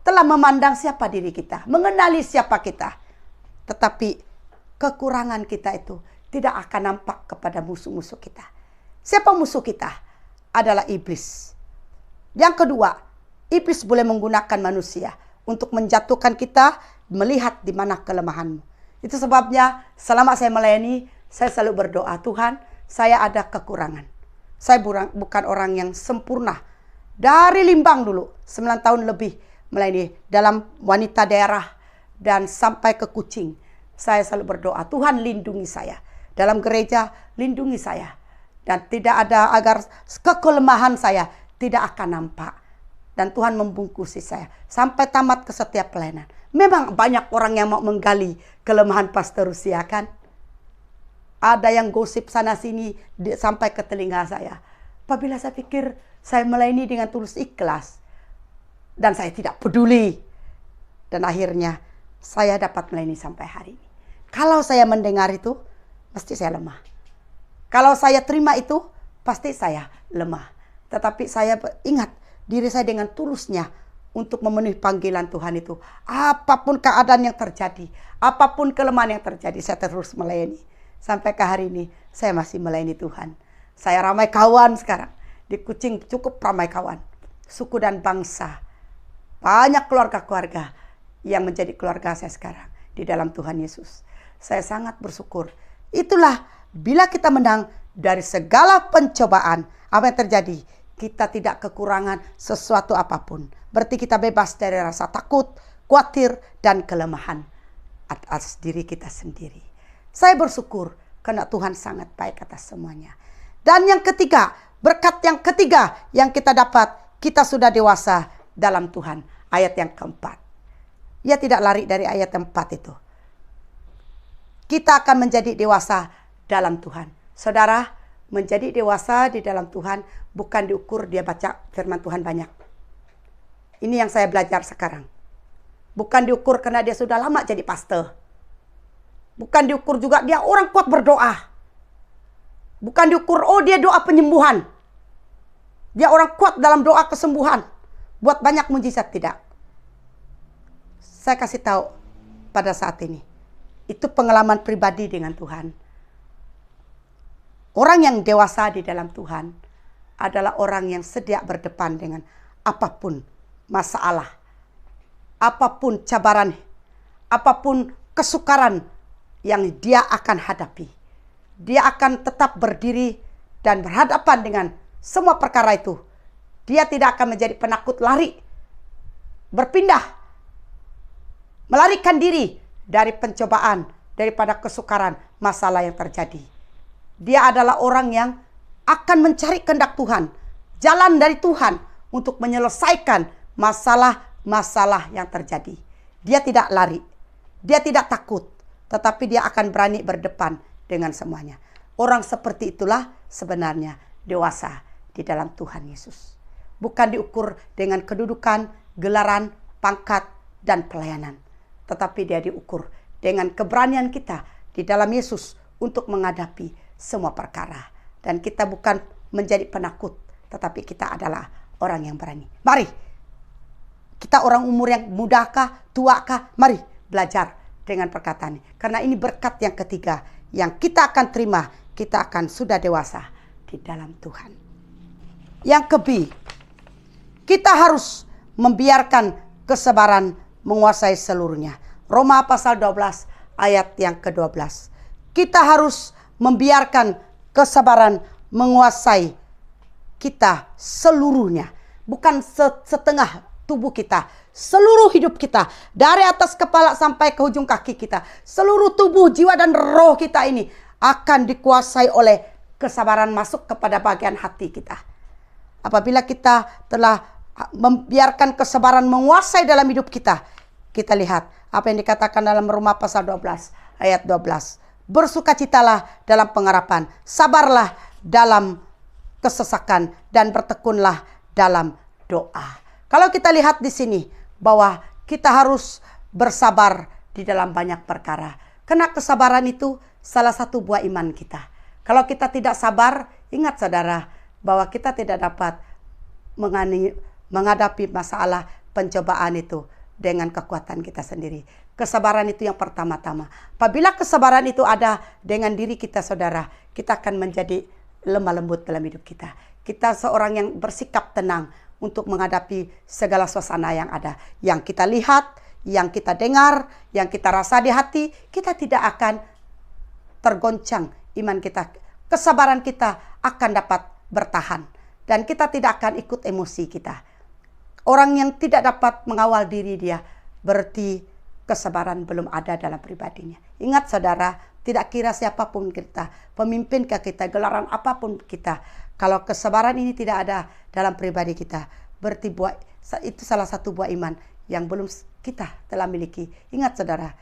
telah memandang siapa diri kita, mengenali siapa kita. Tetapi kekurangan kita itu tidak akan nampak kepada musuh-musuh kita. Siapa musuh kita? Adalah iblis. Yang kedua, iblis boleh menggunakan manusia untuk menjatuhkan kita, melihat di mana kelemahanmu. Itu sebabnya selama saya melayani, saya selalu berdoa, Tuhan, saya ada kekurangan. Saya bukan orang yang sempurna. Dari Limbang dulu, 9 tahun lebih melayani dalam wanita daerah dan sampai ke Kucing. Saya selalu berdoa, Tuhan lindungi saya. Dalam gereja, lindungi saya. Dan tidak ada agar kekelemahan saya tidak akan nampak. Dan Tuhan membungkusi saya sampai tamat ke setiap pelayanan. Memang banyak orang yang mau menggali kelemahan Pastor Rusia kan. Ada yang gosip sana sini sampai ke telinga saya. Apabila saya pikir saya melayani dengan tulus ikhlas. Dan saya tidak peduli. Dan akhirnya saya dapat melayani sampai hari ini. Kalau saya mendengar itu, pasti saya lemah. Kalau saya terima itu, pasti saya lemah. Tetapi saya ingat diri saya dengan tulusnya untuk memenuhi panggilan Tuhan itu. Apapun keadaan yang terjadi, apapun kelemahan yang terjadi, saya terus melayani. Sampai ke hari ini, saya masih melayani Tuhan. Saya ramai kawan sekarang. Di Kucing cukup ramai kawan. Suku dan bangsa. Banyak keluarga-keluarga yang menjadi keluarga saya sekarang di dalam Tuhan Yesus. Saya sangat bersyukur. Itulah bila kita menang dari segala pencobaan, apa yang terjadi? Kita tidak kekurangan sesuatu apapun. Berarti kita bebas dari rasa takut, khawatir, dan kelemahan atas diri kita sendiri. Saya bersyukur karena Tuhan sangat baik atas semuanya. Dan yang ketiga, berkat yang ketiga yang kita dapat, kita sudah dewasa dalam Tuhan. Ayat yang keempat. Ia tidak lari dari ayat 4 itu. Kita akan menjadi dewasa dalam Tuhan. Saudara, menjadi dewasa di dalam Tuhan bukan diukur dia baca firman Tuhan banyak. Ini yang saya belajar sekarang. Bukan diukur karena dia sudah lama jadi pastor. Bukan diukur juga dia orang kuat berdoa. Bukan diukur, oh dia doa penyembuhan. Dia orang kuat dalam doa kesembuhan. Buat banyak mujizat, tidak. Saya kasih tahu pada saat ini. Itu pengalaman pribadi dengan Tuhan. Orang yang dewasa di dalam Tuhan adalah orang yang sedia berdepan dengan apapun masalah, apapun cabaran, apapun kesukaran yang dia akan hadapi. Dia akan tetap berdiri dan berhadapan dengan semua perkara itu. Dia tidak akan menjadi penakut lari, berpindah, melarikan diri dari pencobaan, daripada kesukaran masalah yang terjadi. Dia adalah orang yang akan mencari kehendak Tuhan, jalan dari Tuhan untuk menyelesaikan masalah-masalah yang terjadi. Dia tidak lari, dia tidak takut, tetapi dia akan berani berdepan dengan semuanya. Orang seperti itulah sebenarnya dewasa di dalam Tuhan Yesus. Bukan diukur dengan kedudukan, gelaran, pangkat, dan pelayanan. Tetapi dia diukur dengan keberanian kita di dalam Yesus untuk menghadapi semua perkara. Dan kita bukan menjadi penakut, tetapi kita adalah orang yang berani. Mari, kita orang umur yang mudakah, tuakah, mari belajar dengan perkataan ini. Karena ini berkat yang ketiga yang kita akan terima, kita akan sudah dewasa di dalam Tuhan. Yang kita harus membiarkan kesabaran menguasai seluruhnya. Roma pasal 12 ayat yang ke-12. Kita harus membiarkan kesabaran menguasai kita seluruhnya. Bukan setengah tubuh kita. Seluruh hidup kita. Dari atas kepala sampai ke ujung kaki kita. Seluruh tubuh, jiwa dan roh kita ini akan dikuasai oleh kesabaran masuk kepada bagian hati kita. Apabila kita telah membiarkan kesabaran menguasai dalam hidup kita, kita lihat apa yang dikatakan dalam Roma pasal 12 ayat 12. Bersukacitalah dalam pengharapan, sabarlah dalam kesesakan, dan bertekunlah dalam doa. Kalau kita lihat di sini bahwa kita harus bersabar di dalam banyak perkara. Karena kesabaran itu salah satu buah iman kita. Kalau kita tidak sabar, ingat saudara bahwa kita tidak dapat menghadapi masalah pencobaan itu dengan kekuatan kita sendiri. Kesabaran itu yang pertama-tama. Apabila kesabaran itu ada dengan diri kita saudara, kita akan menjadi lemah lembut dalam hidup kita. Kita seorang yang bersikap tenang untuk menghadapi segala suasana yang ada. Yang kita lihat, yang kita dengar, yang kita rasa di hati, kita tidak akan tergoncang iman kita. Kesabaran kita akan dapat bertahan. Dan kita tidak akan ikut emosi kita. Orang yang tidak dapat mengawal diri dia, berarti kesabaran belum ada dalam pribadinya. Ingat saudara, tidak kira siapapun kita, pemimpin kita, gelaran apapun kita, kalau kesabaran ini tidak ada dalam pribadi kita, berarti itu salah satu buah iman yang belum kita telah miliki. Ingat saudara,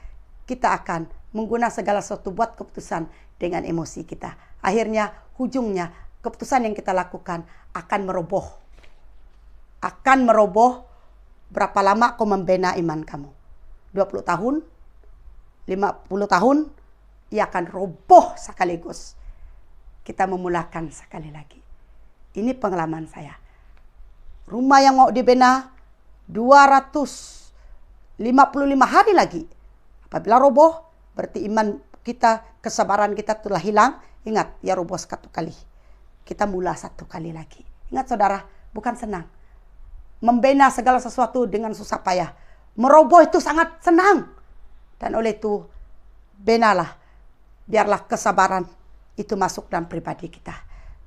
kita akan menggunakan segala sesuatu buat keputusan dengan emosi kita. Akhirnya, ujungnya, keputusan yang kita lakukan akan meroboh. Akan meroboh berapa lama kau membina iman kamu. 20 tahun, 50 tahun, ia akan roboh sekaligus. Kita memulakan sekali lagi. Ini pengalaman saya. Rumah yang mau dibina 255 hari lagi. Apabila roboh, berarti iman kita, kesabaran kita telah hilang. Ingat, ya roboh satu kali. Kita mula satu kali lagi. Ingat saudara, bukan senang. Membina segala sesuatu dengan susah payah. Meroboh itu sangat senang. Dan oleh itu, benalah. Biarlah kesabaran itu masuk dalam pribadi kita.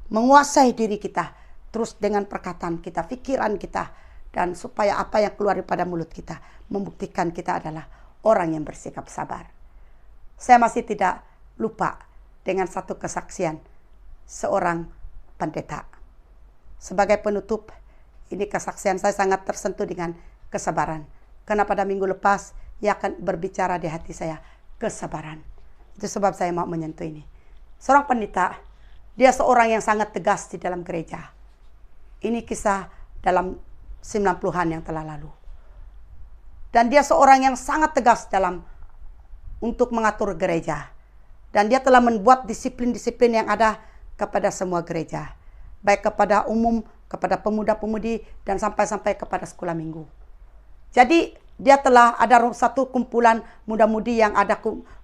Menguasai diri kita. Terus dengan perkataan kita, pikiran kita. Dan supaya apa yang keluar daripada mulut kita membuktikan kita adalah orang yang bersikap sabar. Saya masih tidak lupa dengan satu kesaksian seorang pendeta. Sebagai penutup, ini kesaksian saya sangat tersentuh dengan kesabaran. Karena pada minggu lepas, ia akan berbicara di hati saya, kesabaran. Itu sebab saya mau menyentuh ini. Seorang pendeta, dia seorang yang sangat tegas di dalam gereja. Ini kisah dalam 90-an yang telah lalu. Dan dia seorang yang sangat tegas dalam untuk mengatur gereja. Dan dia telah membuat disiplin-disiplin yang ada kepada semua gereja. Baik kepada umum, kepada pemuda-pemudi, dan sampai-sampai kepada sekolah minggu. Jadi dia telah ada satu kumpulan muda-mudi yang ada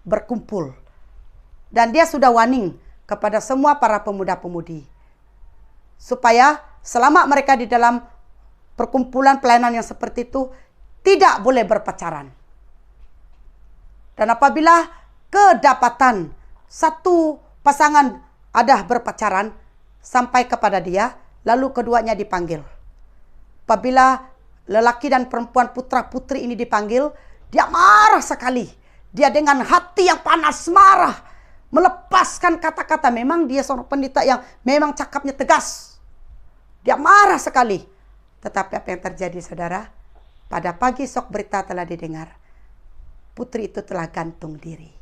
berkumpul. Dan dia sudah warning kepada semua para pemuda-pemudi. Supaya selama mereka di dalam perkumpulan pelayanan yang seperti itu, tidak boleh berpacaran. Dan apabila kedapatan satu pasangan ada berpacaran sampai kepada dia, lalu keduanya dipanggil. Apabila lelaki dan perempuan putra-putri ini dipanggil, dia marah sekali. Dia dengan hati yang panas marah, melepaskan kata-kata. Memang dia seorang pendeta yang memang cakapnya tegas. Dia marah sekali. Tetapi apa yang terjadi saudara? Pada pagi esok berita telah didengar. Putri itu telah gantung diri.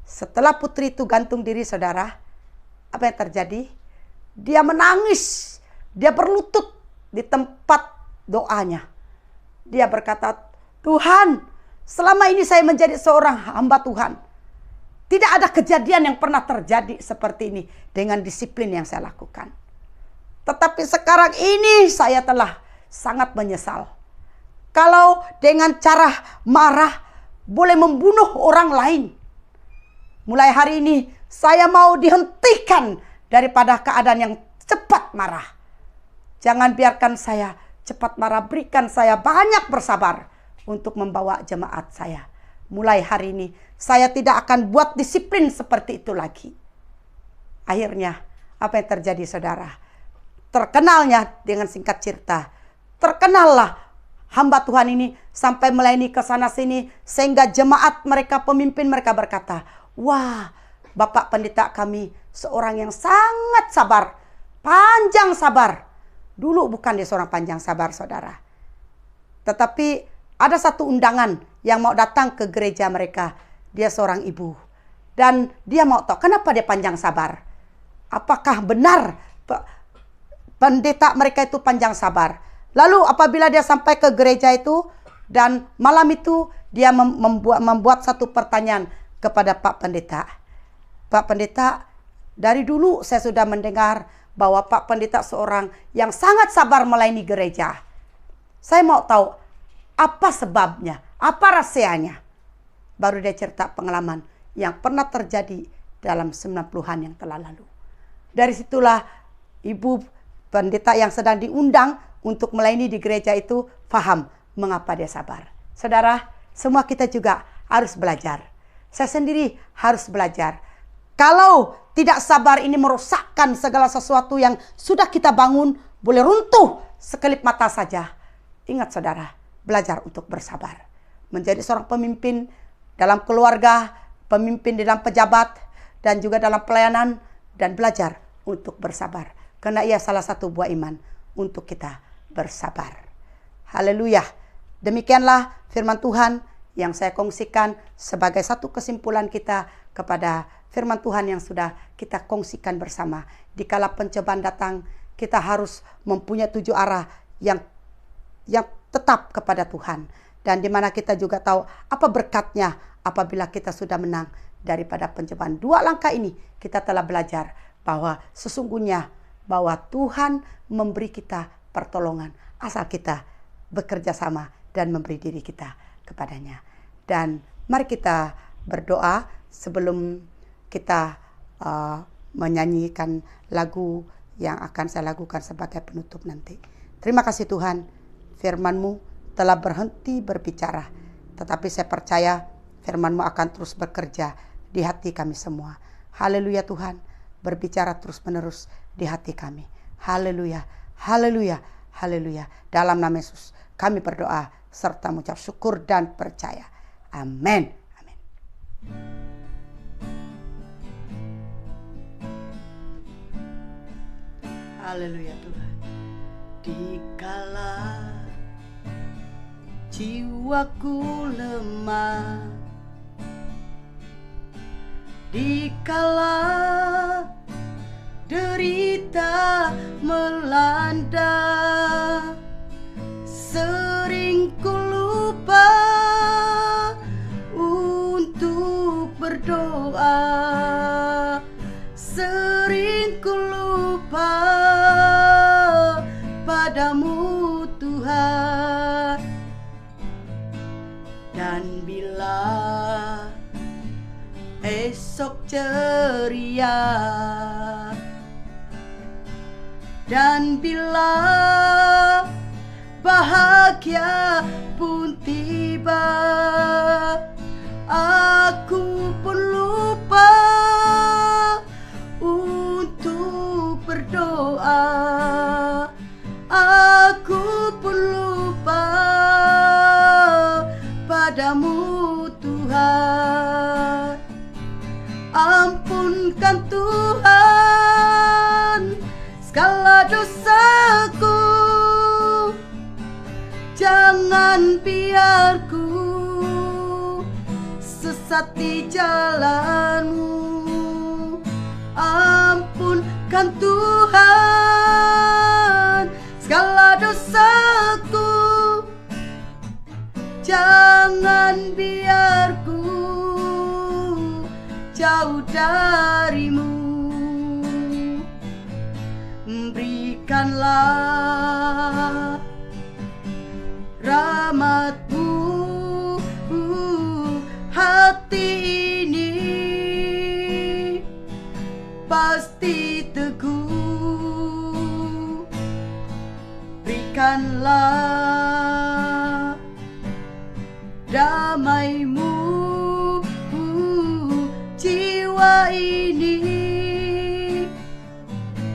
Setelah putri itu gantung diri saudara, apa yang terjadi? Dia menangis. Dia berlutut di tempat doanya. Dia berkata, Tuhan, selama ini saya menjadi seorang hamba Tuhan. Tidak ada kejadian yang pernah terjadi seperti ini dengan disiplin yang saya lakukan. Tetapi sekarang ini saya telah sangat menyesal. Kalau dengan cara marah boleh membunuh orang lain. Mulai hari ini saya mau dihentikan daripada keadaan yang cepat marah. Jangan biarkan saya cepat marah, berikan saya banyak bersabar untuk membawa jemaat saya. Mulai hari ini saya tidak akan buat disiplin seperti itu lagi. Akhirnya apa yang terjadi saudara? Terkenalnya dengan singkat cerita. Terkenallah hamba Tuhan ini sampai melayani ke sana sini. Sehingga jemaat mereka, pemimpin mereka berkata, wah, Bapak pendeta kami seorang yang sangat sabar. Panjang sabar. Dulu bukan dia seorang panjang sabar saudara. Tetapi ada satu undangan yang mau datang ke gereja mereka. Dia seorang ibu. Dan dia mau tahu kenapa dia panjang sabar. Apakah benar pendeta mereka itu panjang sabar. Lalu apabila dia sampai ke gereja itu dan malam itu dia membuat satu pertanyaan kepada Pak Pendeta. Pak Pendeta, dari dulu saya sudah mendengar bahwa Pak Pendeta seorang yang sangat sabar melayani gereja. Saya mau tahu apa sebabnya, apa rahasianya. Baru dia cerita pengalaman yang pernah terjadi dalam 90-an yang telah lalu. Dari situlah ibu pendeta yang sedang diundang untuk melayani di gereja itu paham mengapa dia sabar. Saudara, semua kita juga harus belajar. Saya sendiri harus belajar. Kalau tidak sabar ini merosakkan segala sesuatu yang sudah kita bangun, boleh runtuh sekelip mata saja. Ingat saudara, belajar untuk bersabar. Menjadi seorang pemimpin dalam keluarga, pemimpin dalam pejabat, dan juga dalam pelayanan, dan belajar untuk bersabar. Karena ia salah satu buah iman untuk kita bersabar. Haleluya. Demikianlah firman Tuhan yang saya kongsikan sebagai satu kesimpulan kita kepada firman Tuhan yang sudah kita kongsikan bersama. Dikala pencobaan datang, kita harus mempunyai tujuh arah yang tetap kepada Tuhan. Dan di mana kita juga tahu apa berkatnya apabila kita sudah menang daripada pencobaan. 2 langkah ini kita telah belajar bahwa sesungguhnya bahwa Tuhan memberi kita pertolongan asal kita bekerja sama dan memberi diri kita kepadanya. Dan mari kita berdoa sebelum kita menyanyikan lagu yang akan saya lakukan sebagai penutup nanti. Terima kasih Tuhan, firman-Mu telah berhenti berbicara, tetapi saya percaya firman-Mu akan terus bekerja di hati kami semua. Haleluya Tuhan, berbicara terus-menerus di hati kami. Haleluya, haleluya, haleluya. Dalam nama Yesus kami berdoa serta mengucap syukur dan percaya. Amin. Amin. Haleluya Tuhan. Dikala jiwaku lemah, dikala derita melanda, sering ku lupa untuk berdoa, sering ku lupa padamu Tuhan. Dan bila esok ceria, dan bila bahagia pun tiba, aku pun lupa untuk berdoa, aku pun lupa padamu Tuhan. Ampunkan Tuhan segala dosaku, jangan biarku sesat di jalan-Mu. Ampunkan Tuhan segala dosaku, jangan biarku jauh dari-Mu. Berikanlah rahmat-Mu hati ini pasti teguh. Berikanlah damai-Mu jiwa ini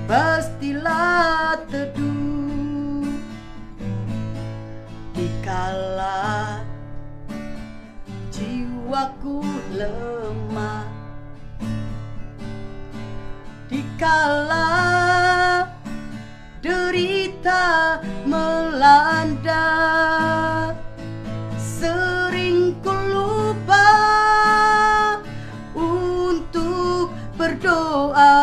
pastilah teduh. Dikala jiwaku lemah, dikala derita melanda, sering ku lupa untuk berdoa,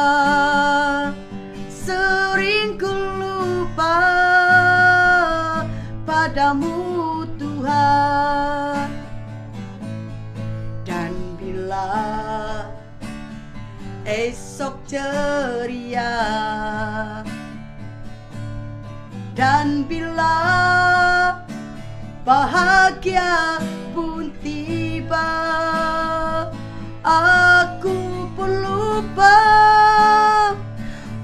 sering ku lupa padamu Tuhan. Dan bila esok ceria, dan bila bahagia pun tiba, aku pun lupa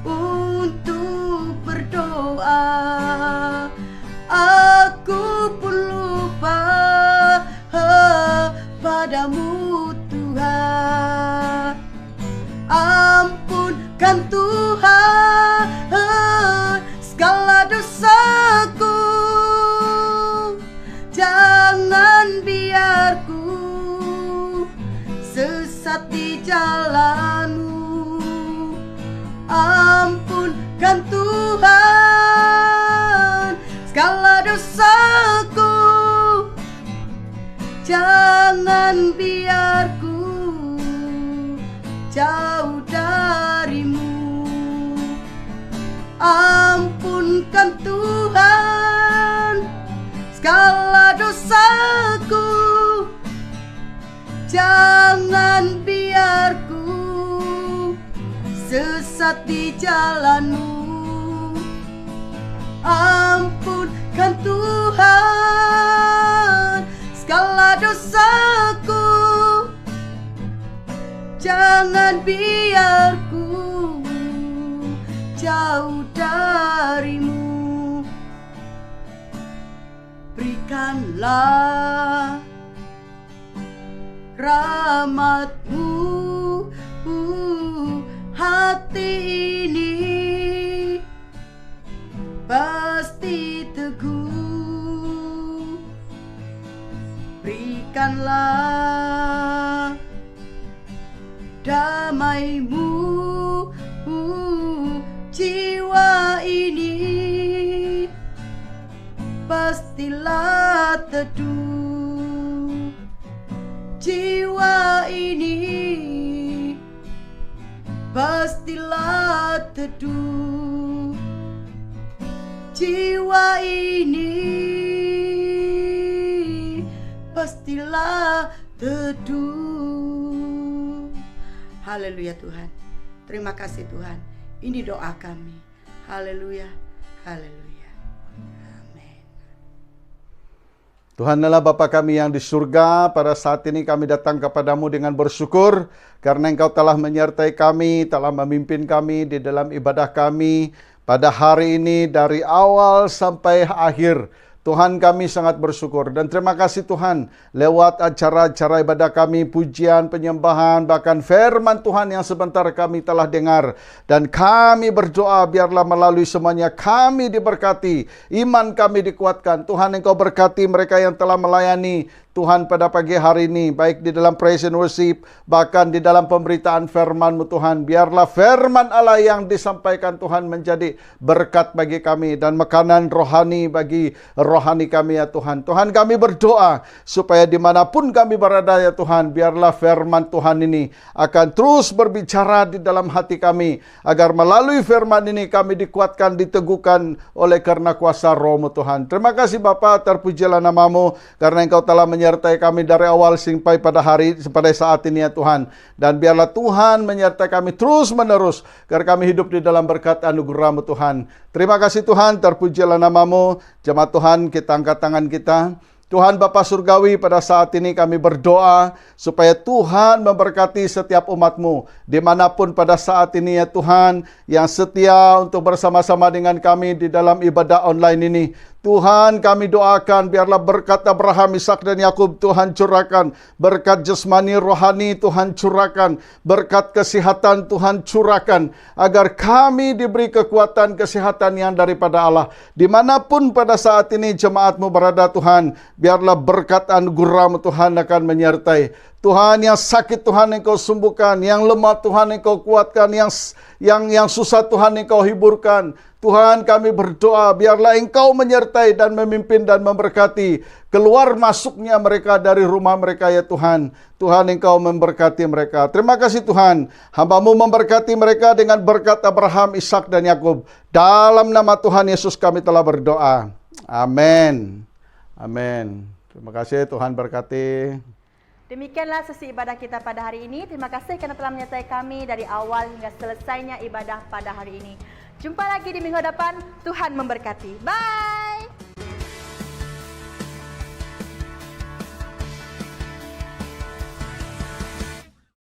untuk berdoa, aku pun lupa padamu Tuhan. Ampunkan Tuhan segala dosaku, jangan biarku sesat di jalan-Mu. Ampunkan Tuhan segala dosaku, jangan biarku jauh dari-Mu. Ampunkan Tuhan segala dosa sesat di jalanmu. Ampunkan Tuhan segala dosaku, jangan biar ku jauh darimu. Berikanlah rahmat-Mu, hati ini pasti teguh. Berikanlah damai-Mu, jiwa ini pastilah teduh. Jiwa ini pastilah teduh. Jiwa ini pastilah teduh. Haleluya Tuhan. Terima kasih Tuhan. Ini doa kami. Haleluya. Haleluya. Amin. Tuhan adalah Bapa kami yang di surga. Pada saat ini kami datang kepadamu dengan bersyukur karena Engkau telah menyertai kami, telah memimpin kami di dalam ibadah kami pada hari ini dari awal sampai akhir. Tuhan, kami sangat bersyukur dan terima kasih Tuhan lewat acara-acara ibadah kami, pujian, penyembahan, bahkan firman Tuhan yang sebentar kami telah dengar. Dan kami berdoa biarlah melalui semuanya kami diberkati, iman kami dikuatkan. Tuhan, Engkau berkati mereka yang telah melayani Tuhan pada pagi hari ini, baik di dalam praise and worship, bahkan di dalam pemberitaan firman-Mu Tuhan. Biarlah firman Allah yang disampaikan Tuhan menjadi berkat bagi kami dan makanan rohani bagi rohani kami ya Tuhan. Tuhan, kami berdoa supaya dimanapun kami berada ya Tuhan, biarlah firman Tuhan ini akan terus berbicara di dalam hati kami, agar melalui firman ini kami dikuatkan, diteguhkan oleh karena kuasa Roh-Mu Tuhan. Terima kasih Bapa, terpujilah nama-Mu karena Engkau telah menyertai kami dari awal sampai pada saat ini ya Tuhan. Dan biarlah Tuhan menyertai kami terus menerus, agar kami hidup di dalam berkat anugerah-Mu Tuhan. Terima kasih Tuhan, terpujilah nama-Mu. Jemaat Tuhan, kita angkat tangan kita. Tuhan Bapa Surgawi, pada saat ini kami berdoa supaya Tuhan memberkati setiap umat-Mu dimanapun pada saat ini ya Tuhan, yang setia untuk bersama-sama dengan kami di dalam ibadah online ini. Tuhan, kami doakan biarlah berkat Abraham, Ishak dan Yakub Tuhan curahkan, berkat jasmani rohani Tuhan curahkan, berkat kesehatan Tuhan curahkan, agar kami diberi kekuatan kesehatan yang daripada Allah. Dimanapun pada saat ini jemaat-Mu berada Tuhan, biarlah berkat anugerah-Mu Tuhan akan menyertai. Tuhan, yang sakit Tuhan Engkau sembuhkan, yang lemah Tuhan Engkau kuatkan, yang susah Tuhan Engkau hiburkan. Tuhan, kami berdoa biarlah Engkau menyertai dan memimpin dan memberkati keluar masuknya mereka dari rumah mereka ya Tuhan. Tuhan, Engkau memberkati mereka. Terima kasih Tuhan, hamba-Mu memberkati mereka dengan berkat Abraham, Ishak dan Yakub. Dalam nama Tuhan Yesus kami telah berdoa. Amin. Amin. Terima kasih, Tuhan berkati. Demikianlah sesi ibadah kita pada hari ini. Terima kasih kerana telah menyertai kami dari awal hingga selesainya ibadah pada hari ini. Jumpa lagi di minggu depan. Tuhan memberkati. Bye.